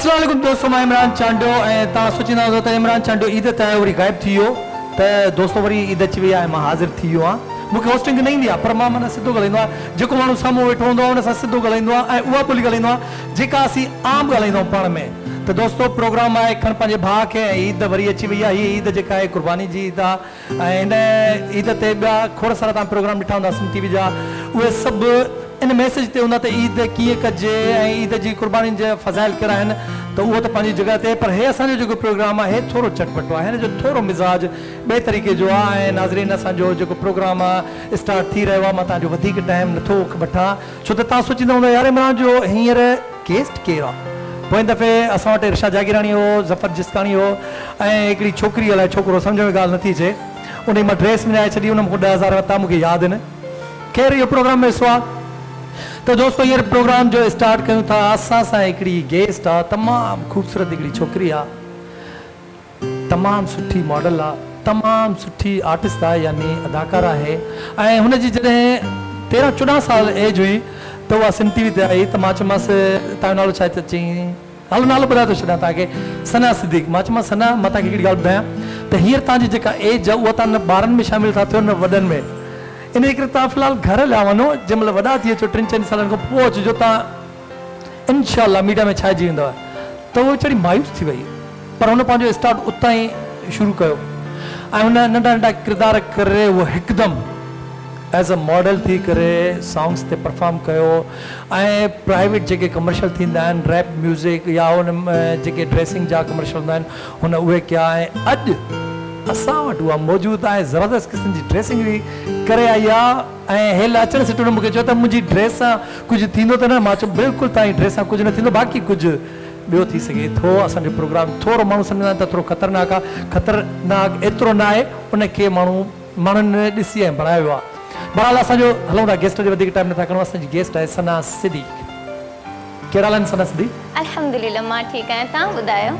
अस्सलाम वालेकुम दोस्तों, मैं इमरान चांडो ऐं तव्हां सोचींदा हूंदो त इमरान चांडो ईद ते वरी गायब थी वियो त दोस्तो वरी ईद अची वई आहे, मां हाज़िर थी वियो आहियां। मूंखे होस्टिंग न ईंदी आहे पर मां माना सिधो ॻाल्हाईंदो आहियां, जेको माण्हू साम्हूं वेठो हूंदो आहे उन सां सिधो ॻाल्हाईंदो आहियां ऐं उहा ॿोली ॻाल्हाईंदो आहियां जेका असीं आम ॻाल्हाईंदा आहियूं पाण में। त दोस्तो प्रोग्राम आहे खण पंहिंजे भाउ खे, ऐं ईद वरी अची वई आहे। हीअ ईद जेका आहे कुर्बानी जी ईद आहे ऐं हिन ईद ते ॿिया खोड़ सारा तव्हां प्रोग्राम ॾिठा हूंदा सिंधी टीवी जा, उहे सभु इन मैसेज ते हूंदा त ईद कीअं कजे ऐं ईद जी कुर्बानी जा फ़ज़ाइल कहिड़ा आहिनि, त उहो त पंहिंजी जॻह ते। पर हे असांजो जेको प्रोग्राम आहे हे थोरो चटपटो आहे, हिन जो थोरो मिज़ाज ॿिए तरीक़े जो आहे। ऐं नाज़रीन असांजो जेको प्रोग्राम आहे स्टार्ट थी रहियो आहे, मां तव्हांजो वधीक टाइम नथो वठां छो त तव्हां सोचींदा हूंदा यार इमरान जो हींअर गेस्ट केरु आहे। पोइ दफ़े असां वटि इरशा जागीरानी हो, ज़फ़र जिस्तानी हो ऐं हिकिड़ी छोकिरी अलाए छोकिरो सम्झ में ॻाल्हि नथी अचे, उन मां ड्रेस मिलाए छॾी, उन मूंखे 10,000 वरिता, मूंखे यादि आहिनि। ख़ैर इहो प्रोग्राम में हिसो आहे। तो दोस्तों हींअर प्रोग्राम जो स्टार्ट कयूं था। असां सां हिकिड़ी गेस्ट आहे, तमामु ख़ूबसूरत हिकिड़ी छोकिरी आहे, तमामु सुठी मॉडल आहे, तमामु सुठी आर्टिस्ट आहे यानी अदाकार आहे। ऐं हुनजी जॾहिं 13-14 साल एज हुई त उहा सिंध टीवी ते आई, त मां चयोमांसि तव्हांजो नालो छा आहे? त चई हलो नालो ॿुधाए थो छॾियां तव्हांखे, सना सिद्दीक़। मां चयोमांसि सना, मां तव्हांखे हिकिड़ी ॻाल्हि ॿुधायां त हींअर तव्हांजी जेका एज आहे उहा तव्हां न ॿारनि में शामिलु था थियो न वॾनि में, इन करे तव्हां फ़िलहालु घर हलिया वञो, जंहिं महिल वॾा थी अचो 3-4 सालनि खां पोइ अचिजो, तव्हां इनशाला मीडिया में छाइजी वेंदव। त उहो वीचारी मायूस थी वई, पर हुन पंहिंजो स्टार्ट उतां ई शुरू कयो ऐं हुन नंढा नंढा किरदार करे उहो हिकदमि एज़ अ मॉडल थी करे सॉन्ग्स ते परफॉर्म कयो। ऐं प्राइवेट जेके कमर्शियल थींदा आहिनि रैप म्यूज़िक या उन जेके ड्रेसिंग जा कमर्शियल हूंदा आहिनि हुन उहे कया। ऐं अॼु असां वटि उहा मौजूदु आहे, ज़बरदस्त क़िस्म जी ड्रेसिंग बि करे आई आहे। ऐं हेल अचणु सिटण मूंखे चयो त मुंहिंजी ड्रेस सां कुझु थींदो त न? मां चयो बिल्कुलु तव्हांजी ड्रेस सां कुझु न थींदो, बाक़ी कुझु ॿियो थी सघे थो। असांजो प्रोग्राम थोरो माण्हू सम्झंदा आहिनि त थोरो ख़तरनाक आहे, ख़तरनाक एतिरो न आहे, उनखे माण्हुनि ॾिसी ऐं बणायो आहे। बहरहाल असांजो हलूं था, गेस्ट जो वधीक टाइम नथा करूं। असांजी गेस्ट आहे सना सिद्दीक़। कहिड़ा हाल आहिनि सना सिद्दीक़? अल्हम्दुलिल्लाह मां ठीकु आहियां, तव्हां ॿुधायो?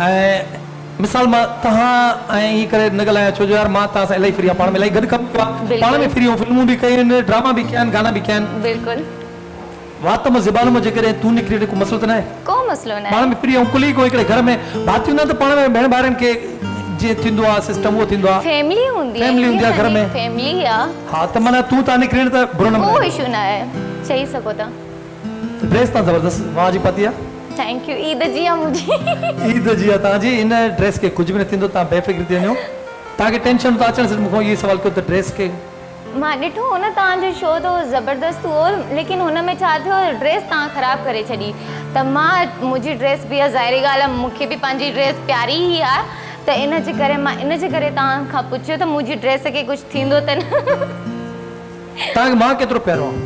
ऐं मिसाल मां तव्हां ऐं ई करे न ॻाल्हायां छो जो यार मां तव्हां सां इलाही फ्री आहियां, पाण में इलाही गॾु कमु कयो आहे, पाण में फ्री आहियूं, फिल्मूं बि कयूं आहिनि, ड्रामा बि कया आहिनि, गाना बि कया आहिनि। बिल्कुलु वात में ज़बान में जेकॾहिं तूं निकिरी को मसलो त न आहे, को मसलो न आहे, पाण में फ्री आहियूं। कुली को हिकिड़े घर में भातियूं न त पाण में भेण भाइरनि खे जीअं थींदो आहे सिस्टम उहो थींदो आहे, फैमिली हूंदी आहे घर में, फैमिली आहे। हा त माना तूं तव्हां निकिरी त बुरो न, को इशू न आहे, चई सघो था। ड्रेस तव्हां ज़बरदस्त वाह जी पाती आहे। Thank U. ईद जी आहे मुंहिंजी, ईद जी आहे तव्हांजी। इन ड्रेस खे कुझु बि न थींदो, तव्हां बेफ़िक्र थी वञो, तव्हांखे टेंशन था अचनि। सिर्फ़ु मूंखां इहो सवाल कयो त ड्रेस खे मां ॾिठो हो न तव्हांजो शो तो ज़बरदस्त हो, लेकिन हुन में छा थियो ड्रेस तव्हां ख़राबु करे छॾी। त मां मुंहिंजी ड्रेस बि आहे, ज़ाहिरी ॻाल्हि आहे मूंखे बि पंहिंजी ड्रेस प्यारी ई आहे, त इन जे करे मां इन जे करे तव्हां खां पुछियो त मुंहिंजी ड्रेस खे कुझु थींदो त न। तव्हांखे मां केतिरो प्यारो आहे?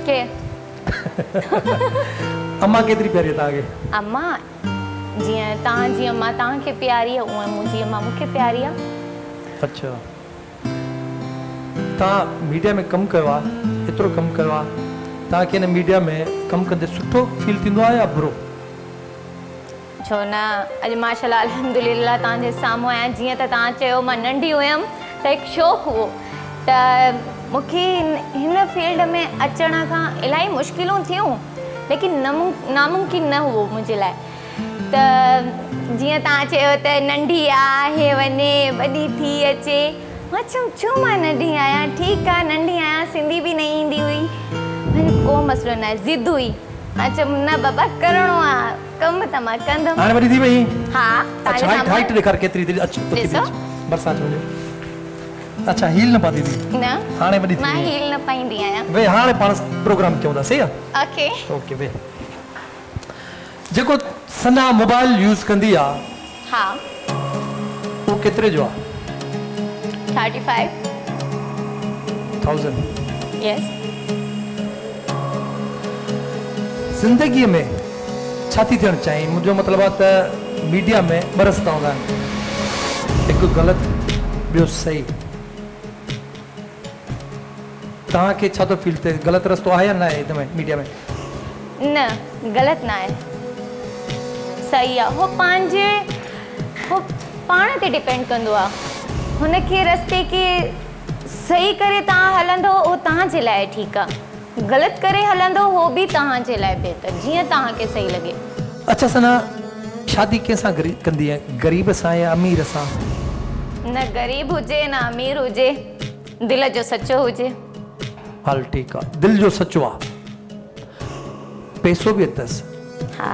के अम्मा केतिरी प्यारी आहे तव्हांखे? अम्मा जीअं तव्हांजी अम्मा तव्हांखे प्यारी आहे, उहा मुंहिंजी अम्मा मूंखे प्यारी आहे। अच्छा, तव्हां मीडिया में कमु कयो आहे, एतिरो कमु कयो आहे, तव्हांखे हिन मीडिया में कमु कंदे सुठो फील थींदो आहे या बुरो? छो न, अॼु माशाल्लाह अल्हम्दुलिल्लाह तव्हांजे साम्हूं आहियां। जीअं त तव्हां चयो मां नंढी हुयमि त हिकु शौक़ु हुओ त मूंखे हिन फील्ड में अचण खां इलाही मुश्किलूं थियूं, लेकिन नामुमकिन न हुओ मुंहिंजे लाइ। त जीअं तव्हां चयो त नंढी आहे वञे वॾी थी अचे, मां चयो छो मां नंढी आहियां, ठीकु आहे नंढी आहियां, सिंधी बि न ईंदी हुई, को मसलो न आहे, ज़िद हुई। मां चयो न बाबा करिणो आहे कमु त मां कंदमि। हाणे वॾी थी वई? हा। अच्छा हाइट ॾेखार केतिरी थी? अच्छा बरसात में अच्छा हील न पाती थी? न हाणे वॾी थी, मां हील न पाईंदी आहियां। वे हाणे पाण प्रोग्राम कयूं था, सही आहे? Okay okay. वे जेको सना मोबाइल यूज़ कंदी आहे, हा, वो केतिरे जो आहे? 35,000। यस। ज़िंदगीअ में छा थी थियणु चाहीं? मुंहिंजो मतिलबु आहे त मीडिया में ॿ रस्ता हूंदा आहिनि, हिकु ग़लति ॿियो सही। तव्हांखे छा थो फील थिए, ग़लति रस्तो आहे या न आहे हिन में मीडिया में? न, ग़लति न आहे, सही आहे। हो पाण ते डिपेंड कंदो आहे, हुनखे रस्ते खे सही करे तव्हां हलंदो उहो तव्हांजे लाइ ठीकु आहे, ग़लति करे हलंदो हो भी तव्हांजे लाइ बेहतर, जीअं तव्हांखे सही लॻे। अच्छा सना, शादी कंहिंसां कंदी आहे, ग़रीब सां या अमीर सां? न ग़रीब हुजे न अमीर हुजे, दिल जो सच्चो हुजे। हल ठीकु आहे, दिल जो सच्चो आहे, पैसो बि अथसि, हा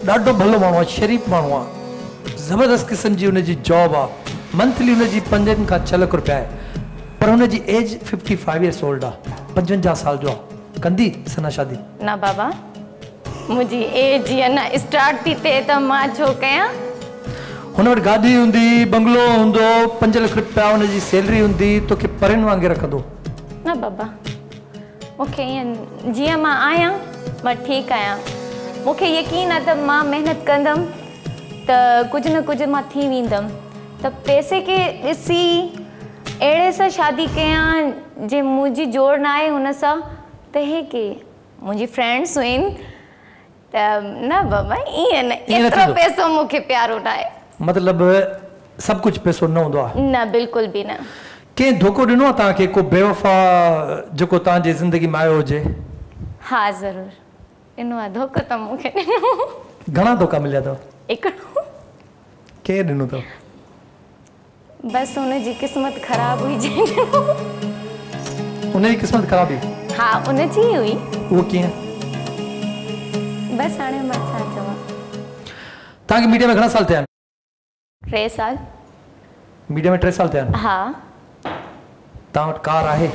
ॾाढो भलो माण्हू आहे, शरीफ़ माण्हू आहे, ज़बरदस्त क़िस्म जी हुनजी जॉब आहे, मंथली हुनजी 5 खां 6 लख रुपया आहे, पर हुनजी एज 55 इयर्स ओल्ड आहे, 55 साल जो आहे। कंदी सना शादी? न बाबा, मुंहिंजी एज या न स्टार्ट थी थिए त मां छो कयां। हुन वटि गाॾी हूंदी, बंगलो हूंदो, 5 लख रुपया हुनजी सैलरी हूंदी, तोखे परिन वांगुरु रखंदो? न बाबा, मूंखे ईअं जीअं मां आहियां मां ठीकु आहियां। मूंखे यकीन आहे त मां महिनत कंदमि त कुझु न कुझु मां थी वेंदमि। त पैसे खे ॾिसी अहिड़े सां शादी कयां जे मुंहिंजी जोड़ न आहे हुन सां, त हे के मुंहिंजी फ्रेंड्स हुइनि त न बाबा ईअं न, एतिरो पैसो मूंखे प्यारो न आहे। मतिलबु सभु कुझु पैसो न हूंदो आहे? न बिल्कुलु बि न। कंहिं धोखो ॾिनो आहे तव्हांखे, को बेवफ़ा जेको तव्हांजी ज़िंदगी में आयो हुजे? हा ज़रूरु ॾिनो आहे धोखो, त मूंखे ॾिनो। घणा धोखा मिलिया अथव? हिकिड़ो। केरु ॾिनो अथव? बसि हुनजी क़िस्मत ख़राबु हुई। हुनजी क़िस्मत ख़राबु हुई? हा उनजी ई हुई। उहो कीअं? बसि हाणे मां छा चवां। तव्हांखे मीडिया में घणा साल थिया आहिनि? 3 साल। मीडिया में 3 साल थिया आहिनि? हा। तव्हां वटि कार आहे?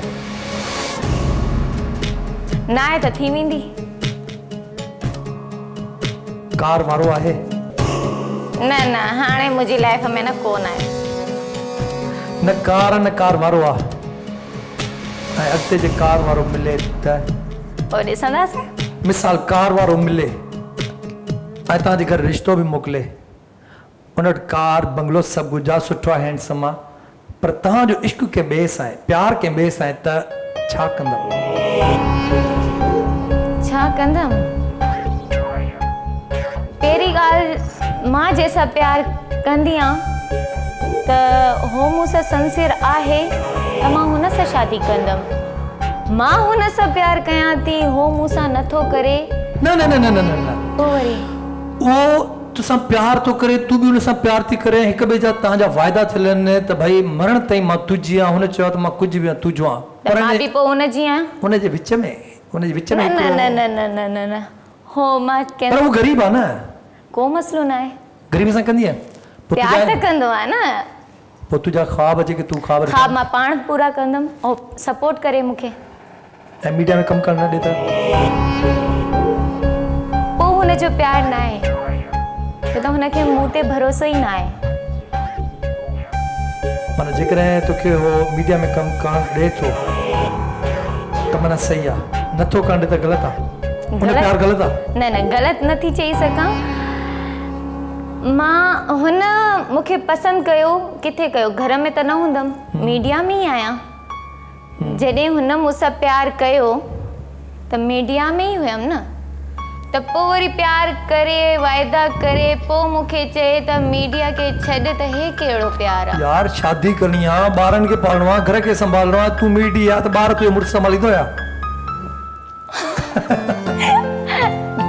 न आहे त थी वेंदी। कार वारो आहे? न न हाणे मुंहिंजी लाइफ में न कोन आहे। न कार वारो आहे, ऐं अॻिते जे कार वारो मिले त पोइ ॾिसंदासीं। मिसाल कार वारो मिले ऐं तव्हांजे घर रिश्तो बि मोकिले, उन वटि कार बंगलो सभु कुझु आहे, सुठो आहे, हैंडसम आहे, पर तव्हांजो इश्क कंहिं ॿिए सां आहे, प्यार कंहिं ॿिए सां आहे, त छा कंदव? छा कंदमि? पहिरीं ॻाल्हि मां जंहिंसां प्यार कंदी आहियां त हो मूंसां सिंसियर आहे त मां हुन सां शादी कंदमि। मां हुन सां प्यार कयां थी, हो मूंसां नथो करे, न न न न न न पोइ वरी उहो तोसां प्यार थो करे, तूं बि हुन सां प्यार थी करे, हिक ॿिए जा तव्हांजा वाइदा थियल आहिनि त भई मरण ताईं मां तुंहिंजी आहियां, हुन चयो त मां कुझु बि आहियां तुंहिंजो आहियां, त मां बि पोइ हुनजी आहियां। हुनजे विच में न न न न न न न हो मां पर उहो ग़रीब आहे न, को मसलो न आहे। ग़रीब सां कंदी आहे? प्यार त कंदो आहे न। पोइ तुंहिंजा ख्वाब जेके तूं ख्वाब हा मां पाण पूरा कंदमि, ऐं सपोर्ट करे मूंखे। ऐं मीडिया में कमु करणु न ॾे त? पोइ हुनजो प्यार न आहे, छो त हुनखे मूं ते भरोसो ई न आहे। माना जेकॾहिं तोखे हो मीडिया में कमु करणु ॾे थो त माना सही आहे, नथो करणु ॾे त ग़लति आहे, हुन प्यार ग़लति आहे? न न ग़लति नथी चई सघां। मां हुन मूंखे पसंदि कयो, किथे कयो, घर में त न हूंदमि, मीडिया में ई आहियां। जॾहिं हुन मूंसां प्यार कयो त मीडिया में ई हुयमि न, त पोइ वरी प्यार करे वाइदा करे पोइ मूंखे चए त मीडिया खे छॾ, त हे कहिड़ो प्यार आहे? यार शादी करणी आहे, ॿारनि खे पालणो आहे, घर खे संभालणो आहे, तूं मीडिया त ॿार तुंहिंजो मुड़ुसु संभालींदो या?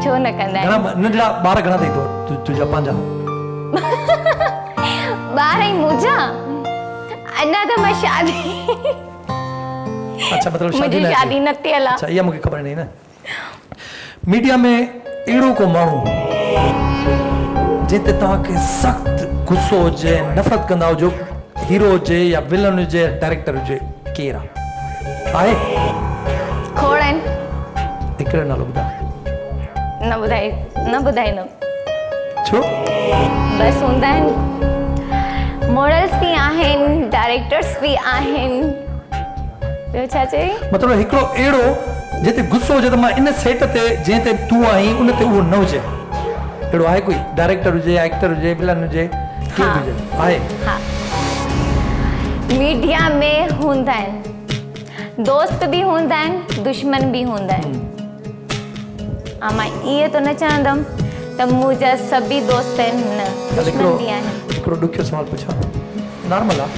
छो न कंदा आहिनि? नंढड़ा ॿार घणा अथई तुंहिंजा पंहिंजा? ॿार ई मुंहिंजा? अञा त मां शादी अच्छा मतिलबु शादी न थियल आहे। अच्छा इहा मूंखे ख़बर न। मीडिया में अहिड़ो को माण्हू जिते तव्हांखे सख़्तु गुस्सो हुजे, नफ़रत कंदा हुजो, हीरो हुजे या विलन हुजे, डायरेक्टर हुजे, केरु आहे? खोड़ आहिनि। हिकिड़ो नालो ॿुधाए। न ॿुधाईंदमि। छो? बसि हूंदा आहिनि, मॉडल्स बि आहिनि, डायरेक्टर्स बि आहिनि, ॿियो छा चई? मतिलबु हिकिड़ो अहिड़ो जिते गुस्सो हुजे त मां इन सेट ते जंहिं ते तूं आहीं उन ते उहो न हुजे, अहिड़ो आहे कोई? डायरेक्टर हुजे, एक्टर हुजे, विलन हुजे, केरु हुजे? आहे? हा मीडिया में हूंदा आहिनि, दोस्त बि हूंदा आहिनि, दुश्मन बि हूंदा आहिनि। मां इहे त न चवंदमि त मुंहिंजा सभी दोस्त आहिनि, न, दुश्मन बि आहिनि। हिकिड़ो ॾुखियो सुवाल पुछां, नॉर्मल आहे,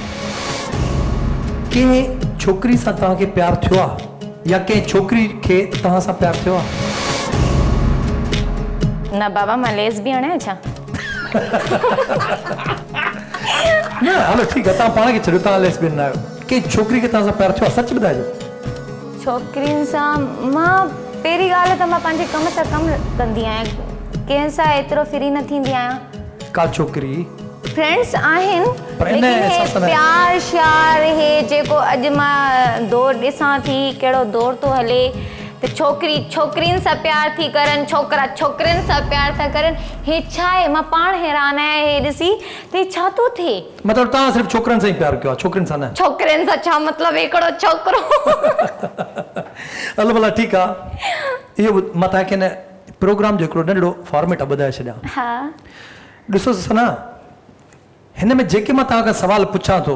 कंहिं छोकिरी सां तव्हांखे प्यार थियो आहे या कंहिं छोकिरी खे तव्हां सां प्यार थियो आहे? न बाबा मां लेस्बियन आहियां छा? न हलो ठीकु आहे, तव्हां पाण खे छॾियो, तव्हां लेस्बियन न आहियो। कंहिं छोकिरी खे तव्हां सां प्यार थियो आहे? सच ॿुधाइजो। छोकिरियुनि सां मां पहिरीं ॻाल्हि त मां पंहिंजे कम सां कमु कंदी आहियां, कंहिं सां एतिरो फ्री न थींदी आहियां। का छोकिरी फ्रेंड्स आहिनि, पर इन लेकिन एहसास न आहे। प्यार श्यार हे जेको अॼु मां दौर ॾिसां थी कहिड़ो दौर थो हले, त छोकिरी छोकिरियुनि सां प्यार थी करनि, छोकिरा छोकिरियुनि सां प्यार था करनि, हे छा आहे? मां पाण हैरान आहियां हे ॾिसी त हे छा थो थिए। मतिलबु तव्हां सिर्फ़ु छोकिरनि सां ई प्यार कयो आहे, छोकिरियुनि सां न? छोकिरियुनि सां छा मतिलबु हिकिड़ो छोकिरो। हलो भला ठीकु आहे, इहो मां तव्हांखे न प्रोग्राम जो हिकिड़ो नंढिड़ो फॉर्मेट ॿुधाए छॾियां। हा ॾिसो सना, हिन में जेके मां तव्हांखां सवाल पुछां थो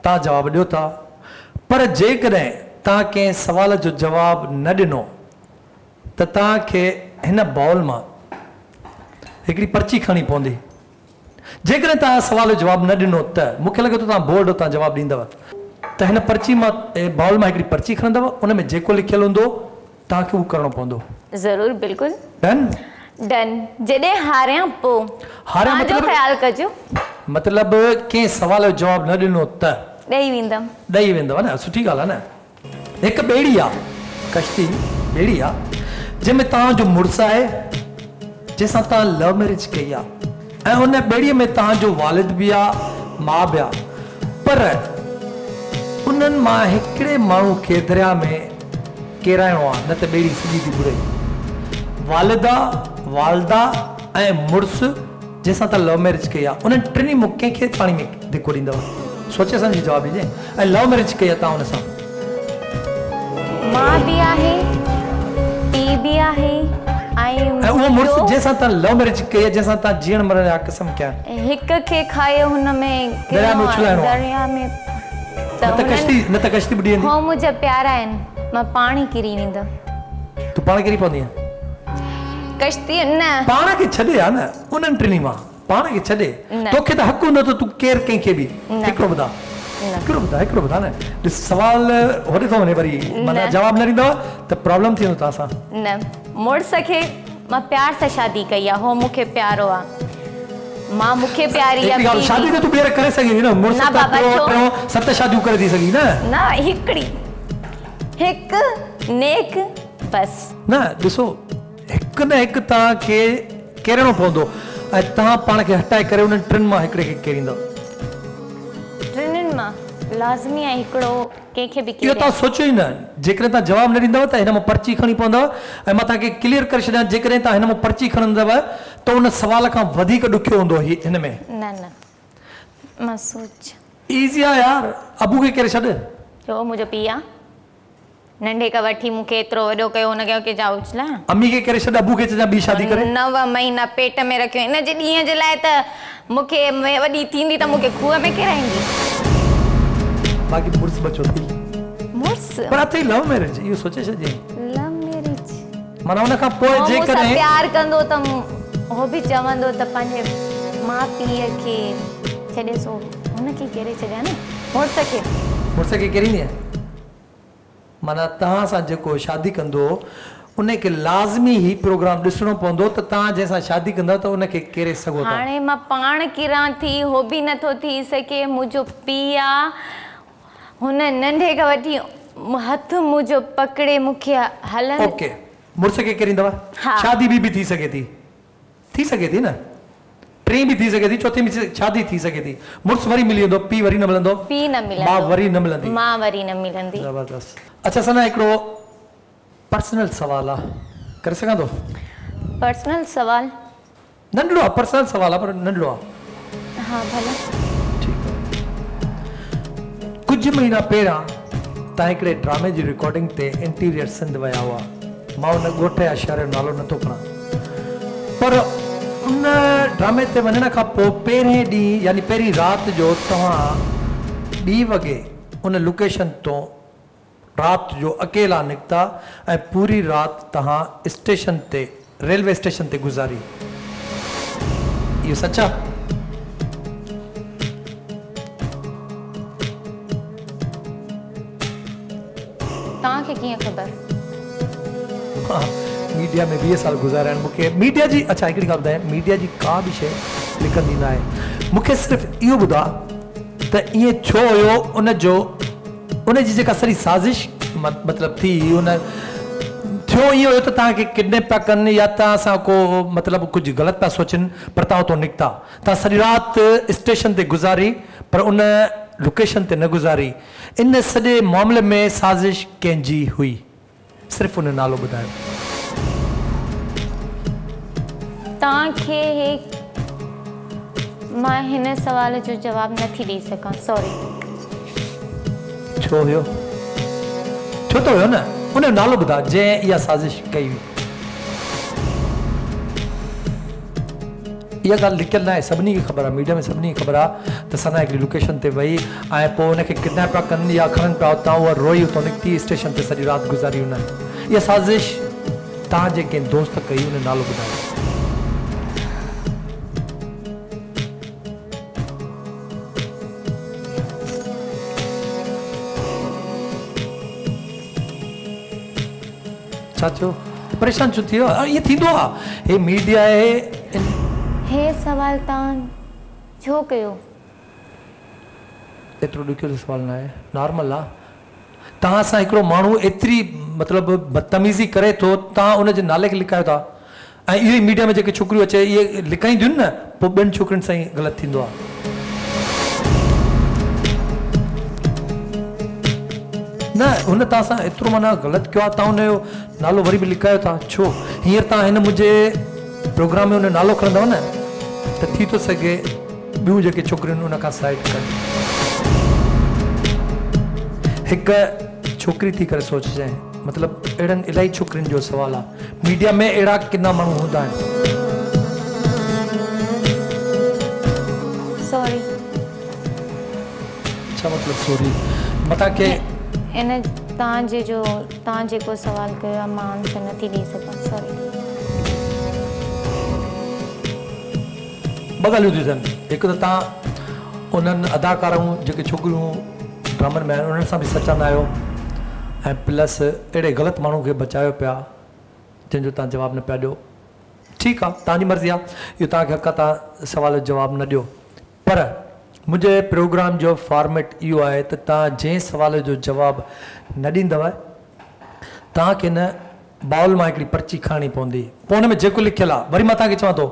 तव्हां जवाबु ॾियो था, पर जेकॾहिं तव्हां कंहिं सवाल जो जवाबु न ॾिनो त तव्हांखे हिन बाउल मां हिकिड़ी पर्ची खणी पवंदी। जेकॾहिं तव्हां सवाल जो जवाबु न ॾिनो त मूंखे लॻे थो तव्हां बोर्ड तां जवाबु ॾींदव, त हिन पर्ची मां बाउल मां हिकिड़ी पर्ची खणंदव, उन में जेको लिखियलु हूंदो तव्हांखे उहो करिणो पवंदो। ज़रूरु, बिल्कुलु डन डन। जॾहिं हारियां पोइ हारियां तव्हांजो मतिलबु ख़्यालु कजो, मतिलबु कंहिं सवाल जो जवाबु न ॾिनो त ॾेई वेंदमि। ॾेई वेंदव न, सुठी ॻाल्हि आहे न। हिकु ॿेड़ी आहे, कश्ती ॿेड़ी आहे, जंहिंमें तव्हांजो मुड़ुसु आहे जंहिंसां तव्हां लव मैरिज कई आहे, ऐं हुन ॿेड़ीअ में तव्हांजो वालिद बि आहे, माउ बि आहे, पर उन्हनि मां हिकिड़े माण्हू खे दरिया में किराइणो आहे, न त ॿेड़ी सॼी थी बुरे। वालिदा, वालदा ऐं मुड़ुसु जंहिंसां तव्हां लव मैरिज कई आहे, उन्हनि टिनी मूं कंहिंखे पाणी में धिको ॾींदव? सोचे सम्झी जवाबु ॾिजे। ऐं लव मैरिज कई आहे तव्हां हुन सां? मां बि आहे, पीउ बि आहे, ऐं उहो मुड़ुसु जंहिंसां तव्हां लव मैरिज कई आहे, जंहिंसां तव्हां जीअण मरण जा क़सम कया, हिक खे खायो हुन में दरिया में उछलाइणो आहे। दरिया में न त कश्ती ॿुॾी वेंदी। हो मुंहिंजा प्यारा आहिनि, मां पाण ई किरी वेंदमि। तूं पाण किरी पवंदी आहे? कश्ती न, पाण खे छॾे आहे न, उन्हनि टिनी मां पाण खे छॾे। तोखे त हक़ हूंदो त तूं केरु कंहिंखे बि। हिकिड़ो ॿुधा न, ॾिस सवाल होॾे थो वञे, वरी माना जवाबु न ॾींदव त प्रॉब्लम थी वेंदो तव्हां सां। न, मुड़ुस खे मां प्यार सां शादी कई आहे, हो मूंखे प्यारो आहे, मां मूंखे प्यारी आहे। शादी त तूं ॿीहर करे सघी न, मुड़ुस सां 7 शादियूं करे थी सघी न? न, हिकिड़ी, हिकु नेक बस। न ॾिसो, हिकु न हिकु तव्हांखे केरणो पवंदो, ऐं तव्हां पाण खे हटाए करे उन्हनि टिनि मां हिकिड़े खे केरींदव। टिनिनि मां लाज़मी आहे हिकिड़ो कंहिंखे बि। इहो तव्हां सोचियो ई न। जेकॾहिं तव्हां जवाबु न ॾींदव त हिन मां पर्ची खणी पवंदव, ऐं मां तव्हांखे क्लियर करे छॾियां, जेकॾहिं तव्हां हिन मां पर्ची खणंदव त उन सवाल खां वधीक ॾुखियो हूंदो हिन में। न मां सोच ईज़ी आहे यार, अबू खे करे छॾ। जो मुंहिंजो पीउ आहे, नंढे खां वठी मूंखे एतिरो वॾो कयो, हुनखे के जा उछला। अम्मी खे करे छॾ, अबू खे चइजां ॿी शादी करे। 9 महीना पेट में रखियो, हिन जे ॾींहं जे लाइ त मूंखे वॾी थींदी त मूंखे खूह में किराईंदी। बाक़ी मुड़ुस बचो थी, मुड़ुस पर अथई लव मैरिज, इहो सोचे छॾिजे। लव मैरिज माना हुन खां पोइ जेकॾहिं प्यार कंदो त हो बि चवंदो त पंहिंजे माउ पीउ खे छॾे सो, हुनखे केरे छॾिया न, मुड़ुस खे केरींदी आहे। माना तव्हां सां जेको शादी कंदो उनखे लाज़मी ही प्रोग्राम ॾिसणो पवंदो, त तव्हां जंहिंसां शादी कंदव त उनखे केरे सघो था। हाणे मां पाण किरां थी, हो बि नथो थी सघे, मुंहिंजो पीउ आहे, हुन नंढे खां वठी हथ मुंहिंजो पकड़े मूंखे हलनि। ओके, मुड़ुस खे केरींदव? शादी बि थी सघे थी न, 3 बि थी सघे थी, 4 में शादी थी सघे थी, मुड़ुस वरी मिली वेंदो, पीउ वरी न मिलंदो, पीउ न मिलंदो, मां वरी न मिलंदी, मां वरी न मिलंदी। ज़बरदस्त। अच्छा सना, हिकिड़ो पर्सनल सवाल आहे, करे सघां थो? पर्सनल सवाल? नंढड़ो आहे, पर्सनल सवाल आहे पर नंढड़ो आहे। हा भला। ठीकु आहे। कुझु महीना पहिरां तव्हां हिकिड़े ड्रामे जी रिकॉर्डिंग ते इंटीरियर सिंध विया हुआ। मां उन ॻोठ या शहर जो नालो नथो खणां, पर उन ड्रामे ते वञण खां पोइ पहिरें ॾींहुं यानी पहिरीं राति जो तव्हां 2 वॻे उन लोकेशन तो राति जो अकेला निकिता ऐं पूरी राति तव्हां स्टेशन ते, रेलवे स्टेशन ते गुज़ारी। इहो सच आहे? तव्हांखे कीअं ख़बर? मीडिया में 20 साल गुज़ारिया आहिनि मूंखे मीडिया जी अच्छा हिकिड़ी ॻाल्हि ॿुधायां मीडिया जी का बि शइ लिखंदी न आहे मूंखे सिर्फ़ु इहो ॿुधा त ईअं छो हुयो उनजी जेका सॼी साज़िश मतिलबु थी उन थियो ईअं हुयो त तव्हांखे किडनैप पिया कनि या तव्हां सां को मतिलबु कुझु ग़लति पिया सोचनि पर तव्हां उतां निकिता तव्हां सॼी राति स्टेशन ते गुज़ारी पर उन लोकेशन ते न गुज़ारी इन सॼे मामले में साज़िश कंहिंजी हुई सिर्फ़ु उन नालो ॿुधायो तव्हांखे मां हिन सवाल जो जवाबु नथी ॾेई सघां सॉरी छो हुयो छो त हुयो न उन जो नालो ॿुधा जंहिं इहा साज़िश कई हुई इहा ॻाल्हि लिकियल न आहे सभिनी खे ख़बर आहे मीडिया में सभिनी खे ख़बर आहे त सना हिकिड़ी लोकेशन ते वई ऐं पोइ हुनखे किडनैप पिया कनि या खणनि पिया उतां उहा रोई उतां निकिती स्टेशन ते सॼी राति गुज़ारी हुन इहा साज़िश तव्हांजे कंहिं दोस्त कई उन नालो ॿुधायो छा थियो परेशान छो थियो ईअं थींदो आहे हे मीडिया आहे हे सवाल तव्हां छो कयो एतिरो ॾुखियो सवाल न आहे नॉर्मल आहे तव्हां सां हिकिड़ो माण्हू एतिरी मतिलबु बदतमीज़ी करे थो तव्हां उनजे नाले खे लिकायो था ऐं इहो ई मीडिया में जेके छोकिरियूं अचे इहे लिकाईंदियूं आहिनि न पोइ ॿियनि छोकिरियुनि सां ई ग़लति थींदो आहे न हुन तव्हां सां एतिरो माना ग़लति कयो आहे तव्हां हुनजो नालो वरी बि लिकायो था छो हींअर तव्हां हिन मुंहिंजे प्रोग्राम में हुन नालो खणंदव न त थी थो सघे ॿियूं जेके छोकिरियूं आहिनि उन खां साइड कनि हिकु छोकिरी थी करे सोचजांइ मतिलबु अहिड़नि इलाही छोकिरियुनि जो सुवालु आहे मीडिया में अहिड़ा किना माण्हू हूंदा आहिनि सॉरी छा मतिलबु सॉरी मथां के इन तव्हां जेको सवाल कयो आहे मां आंसर नथी ॾेई सघां सॉरी ॿ ॻाल्हियूं थियूं थियनि हिकु त तव्हां उन्हनि अदाकाराऊं जेके छोकिरियूं ड्रामनि में आहिनि उन्हनि सां बि सचा न आहियो ऐं प्लस अहिड़े ग़लति माण्हू खे बचायो पिया जंहिंजो तव्हां जवाबु न पिया ॾियो ठीकु आहे तव्हांजी मर्ज़ी आहे इहो तव्हांखे हक़ आहे तव्हां सुवाल जो जवाबु न ॾियो पर मुंहिंजे प्रोग्राम जो फॉर्मेट इहो आहे त तव्हां जंहिं सुवाल जो जवाबु न ॾींदव तव्हांखे न बाउल मां हिकिड़ी पर्ची खणणी पवंदी पोइ हुन में जेको लिखियलु आहे वरी मां तव्हांखे चवां थो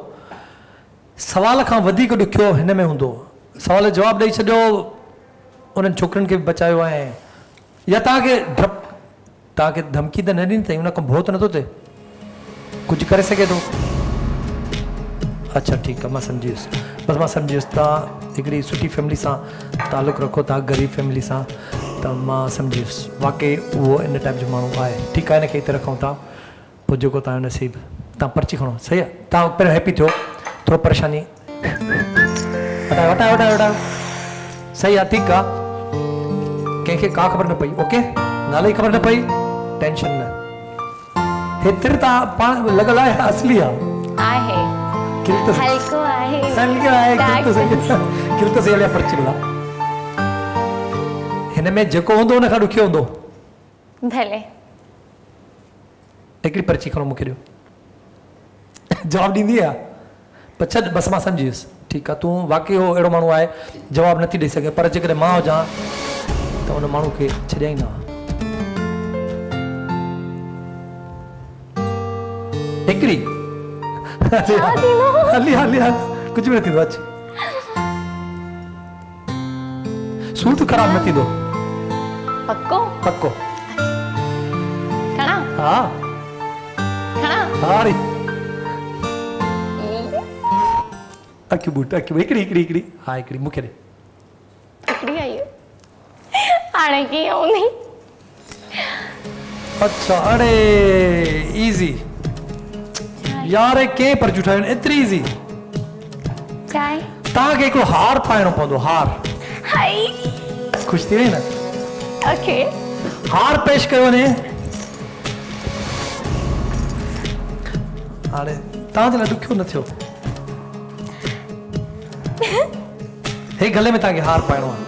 सवाल खां वधीक ॾुखियो हिन में हूंदो सवाल जो जवाबु ॾेई छॾियो उन्हनि छोकिरियुनि खे बि बचायो आहे या तव्हांखे धमकी त न ॾिनी अथई उन खां भउ त नथो थिए कुझु करे सघे थो अच्छा ठीकु आहे मां सम्झी वियुसि बसि मां सम्झी वियुसि तव्हां हिकिड़ी सुठी फैमिली सां तालुक़ु रखो था ग़रीब फैमिली सां त मां सम्झी वियुसि वाक़ई उहो इन टाइप जो माण्हू आहे ठीकु आहे हिनखे हिते रखूं था पोइ जेको तव्हांजो नसीबु तव्हां पर्ची खणो सही आहे तव्हां पहिरियों हैप्पी थियो थोरो परेशानी वटायो सही आहे ठीकु आहे कंहिंखे का ख़बर न पई ओके नाले जी ख़बर न पई टेंशन न हेतिरे तव्हां पाण लॻल आहे असली आहे पर्ची मिला हिन में जेको हूंदो हुन खां ॾुखियो हूंदो भले हिकिड़ी पर्ची खणो मूंखे ॾियो जवाबु ॾींदी आहे पर छॾ बसि मां सम्झी वियुसि ठीकु आहे तूं वाक़ई हो अहिड़ो माण्हू आहे जवाबु नथी ॾेई सघे पर जेकॾहिं मां हुजां त उन माण्हू खे छॾियां ई न हिकिड़ी हली कुझु बि न थींदो अचु सूट ख़राब न थींदो पक्को हा री अखियूं बूट अखियूं हिकिड़ी हा हिकिड़ी मूंखे ॾे हिकिड़ी आई हाणे कीअं हूंदी अच्छा अड़े इज़ी यार के पर जुठाइण एतिरी इज़ी चाहे तव्हांखे हिकिड़ो हार पाइणो पवंदो हार हाय ख़ुशि थी वई न ओके हार पेश कयो वञे हाणे तव्हांजे लाइ ॾुखियो न थियो हे गले में तव्हांखे हार पाइणो आहे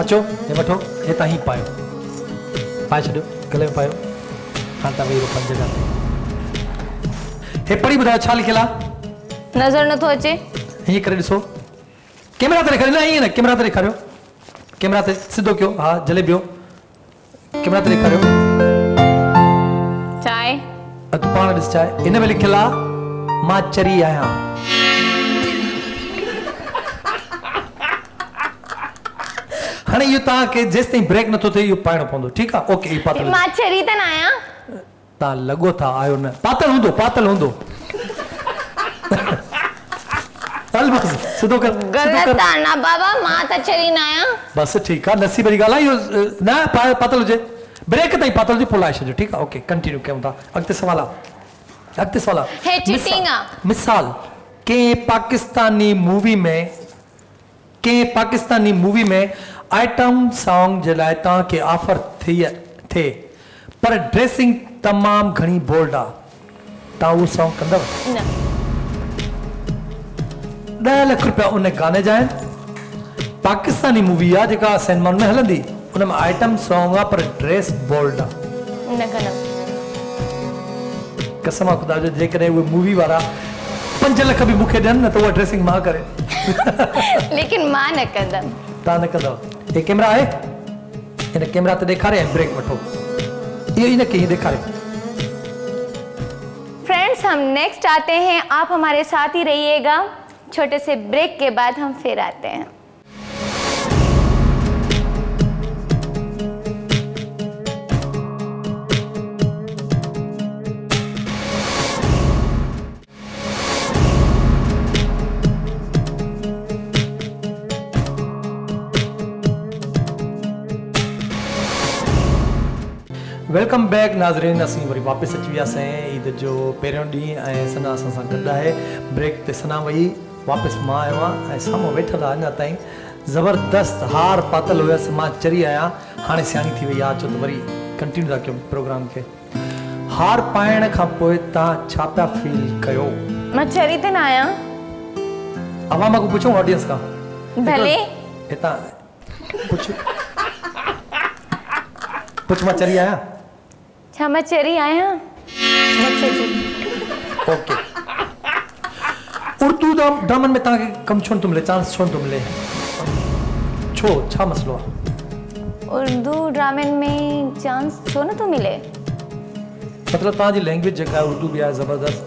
अचो हे वठो हे तव्हां ही पायो पाए छॾियो गले में पायो हाँ ता वेही पंज जगह ते हे पढ़ी ॿुधायो छा लिखियल आहे नज़र नथो अचे हीअं करे ॾिसो कैमरा ते ॾेखारियो न ईअं न कैमरा ते ॾेखारियो कैमरा ते सिधो कयो हाँ जले बियो कैमरा ते ॾेखारियो चाय तूं पाण ॾिस चाहे हिन में लिखियल आहे मां चरी आहियां हाणे इहो तव्हांखे जेसि ताईं ब्रेक नथो थिए इहो पाइणो पवंदो ठीकु आहे ओके इहो पातल मां चरी त न आहियां तव्हां लॻो था आयो न पातल हूंदो हल बस सिधो कर गलत आहे ना बाबा मां त चरी न आहियां बस ठीकु आहे नसीब वारी ॻाल्हि आहे इहो न पातल हुजे ब्रेक ताईं पातल हुजे पोइ लाहे छॾियो ठीकु आहे ओके कंटिन्यू कयूं था अॻिते सवाल आहे हे चीटिंग आहे मिसाल कंहिं पाकिस्तानी मूवी में आइटम सॉन्ग जे लाइ तव्हांखे ऑफर थिए पर ड्रेसिंग तमामु घणी बोल्ड आहे तव्हां उहो सॉन्ग कंदव न 10 लाख रुपया उन गाने जा आहिनि पाकिस्तानी मूवी आहे जेका सिनेमा में हलंदी उन में आइटम सॉन्ग आहे पर ड्रेस बोल्ड आहे न कंदम कसम आहे ख़ुदा जो जेकॾहिं उहे मूवी वारा 5 लाख बि मूंखे ॾियनि न त उहा ड्रेसिंग मां करे लेकिन मां न कंदम तव्हां न कंदव हे कैमरा आहे हिन कैमरा ते ॾेखारे ऐं ब्रेक वठो इहो ई न कहीं दिखाए फ्रेंड्स हम नेक्स्ट आते हैं आप हमारे साथ ही रहिएगा छोटे से ब्रेक के बाद हम फिर आते हैं वेलकम बैक नाज़रीन असीं वरी वापसि अची वियासीं ईद जो पहिरियों ॾींहुं ऐं सना असां सां गॾु आहे ब्रेक ते सना वई वापसि मां आयो आहियां ऐं साम्हूं वेठल आहे अञा ताईं ज़बरदस्त हार पातल हुयसि मां चरी आहियां हाणे सियाणी थी वई आहे छो त वरी कंटिन्यू था कयूं प्रोग्राम खे हार पाइण खां पोइ तव्हां छा पिया फील कयो मां चरी त न आहियां अवां मां को पुछूं ऑडियंस खां भले हितां पुछ मां चरी आहियां छा मां चरी आहियां ओके उर्दू ड्रामनि में तव्हांखे कमु छो नथो मिले चांस छो नथो मिले छो छा मसलो आहे उर्दू ड्रामनि में चांस छो नथो मिले मतिलबु तव्हांजी लैंग्वेज जेका आहे उर्दू बि आहे ज़बरदस्त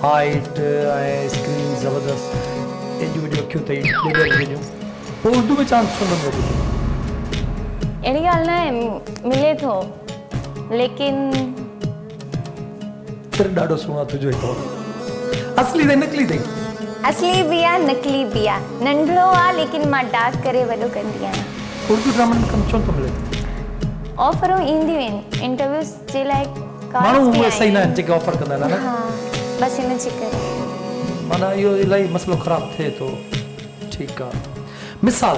हाइट ऐं स्क्रीन ज़बरदस्त एॾियूं वॾियूं अखियूं अथई एॾियूं पोइ उर्दू में चांस छो नथो मिले अहिड़ी ॻाल्हि न आहे मिले थो लेकिन फिर ॾाढो सुहिणो आहे तुंहिंजो हिकु असली अथई नकली अथई असली बि आहे नकली बि आहे नंढड़ो आहे लेकिन मां डाक करे वॾो कंदी आहियां उर्दू ड्रामनि में कमु छो नथो मिले ऑफरूं ईंदियूं आहिनि इंटरव्यूज़ जे लाइ माण्हू उहे सही न आहिनि जेके ऑफर कंदा आहिनि न हा बसि हिन जे करे माना इहो इलाही मसइलो ख़राबु थिए थो ठीकु आहे मिसाल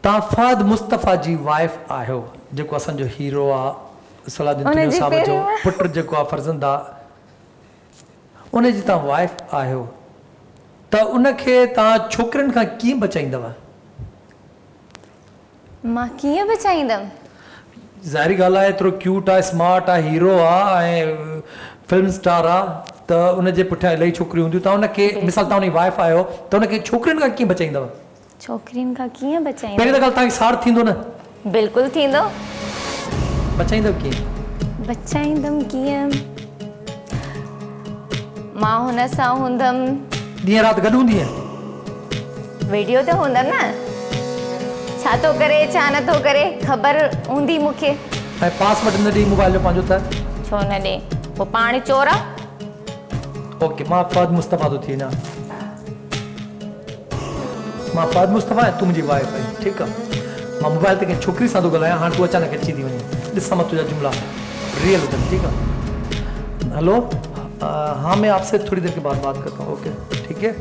तव्हां फ़हद मुस्तफ़ा जी वाइफ आहियो जेको असांजो हीरो आहे सलाहुद्दीन तिनियो साहब जो पुटु जेको आहे फर्ज़ंद आहे उनजी तव्हां वाइफ आहियो त उनखे तव्हां छोकिरनि खां कीअं बचाईंदव मां कीअं बचाईंदमि ज़ाहिरी ॻाल्हि आहे एतिरो क्यूट आहे स्मार्ट आहे हीरो आहे ऐं फिल्म स्टार आहे त उनजे पुठियां इलाही छोकिरियूं हूंदियूं तव्हां उनखे मिसाल तव्हां उनजी वाइफ आहियो त उनखे छोकिरियुनि खां कीअं बचाईंदव छोकिरियुनि खां कीअं बचाईंदमि पहिरीं त ॻाल्हि तव्हांखे साड़ थींदो न बिल्कुलु थींदो बचाईंदव कीअं बचाईंदमि कीअं मां हुन सां हूंदमि ॾींहं राति गॾु हूंदी वीडियो ते हूंदमि न छा थो करे छा नथो करे ख़बर हूंदी मूंखे ऐं पासवर्ड न ॾेई मोबाइल जो पंहिंजो त छो न ॾे पोइ पाण चोर आहे ओके मां फ़हद मुस्तफ़ा थो थी वञा मां फ़हद मुस्तफ़ा ऐं तूं मुंहिंजी वाइफ आहीं ठीकु आहे मां मोबाइल ते कंहिं छोकिरी सां थो ॻाल्हायां हाणे तूं अचानक अची थी वञे ॾिसां मां तुंहिंजा जुमला रियल हुजनि ठीकु आहे हेलो हाँ मैं आपसे थोड़ी देर के बाद बात करता हूँ ओके ठीक है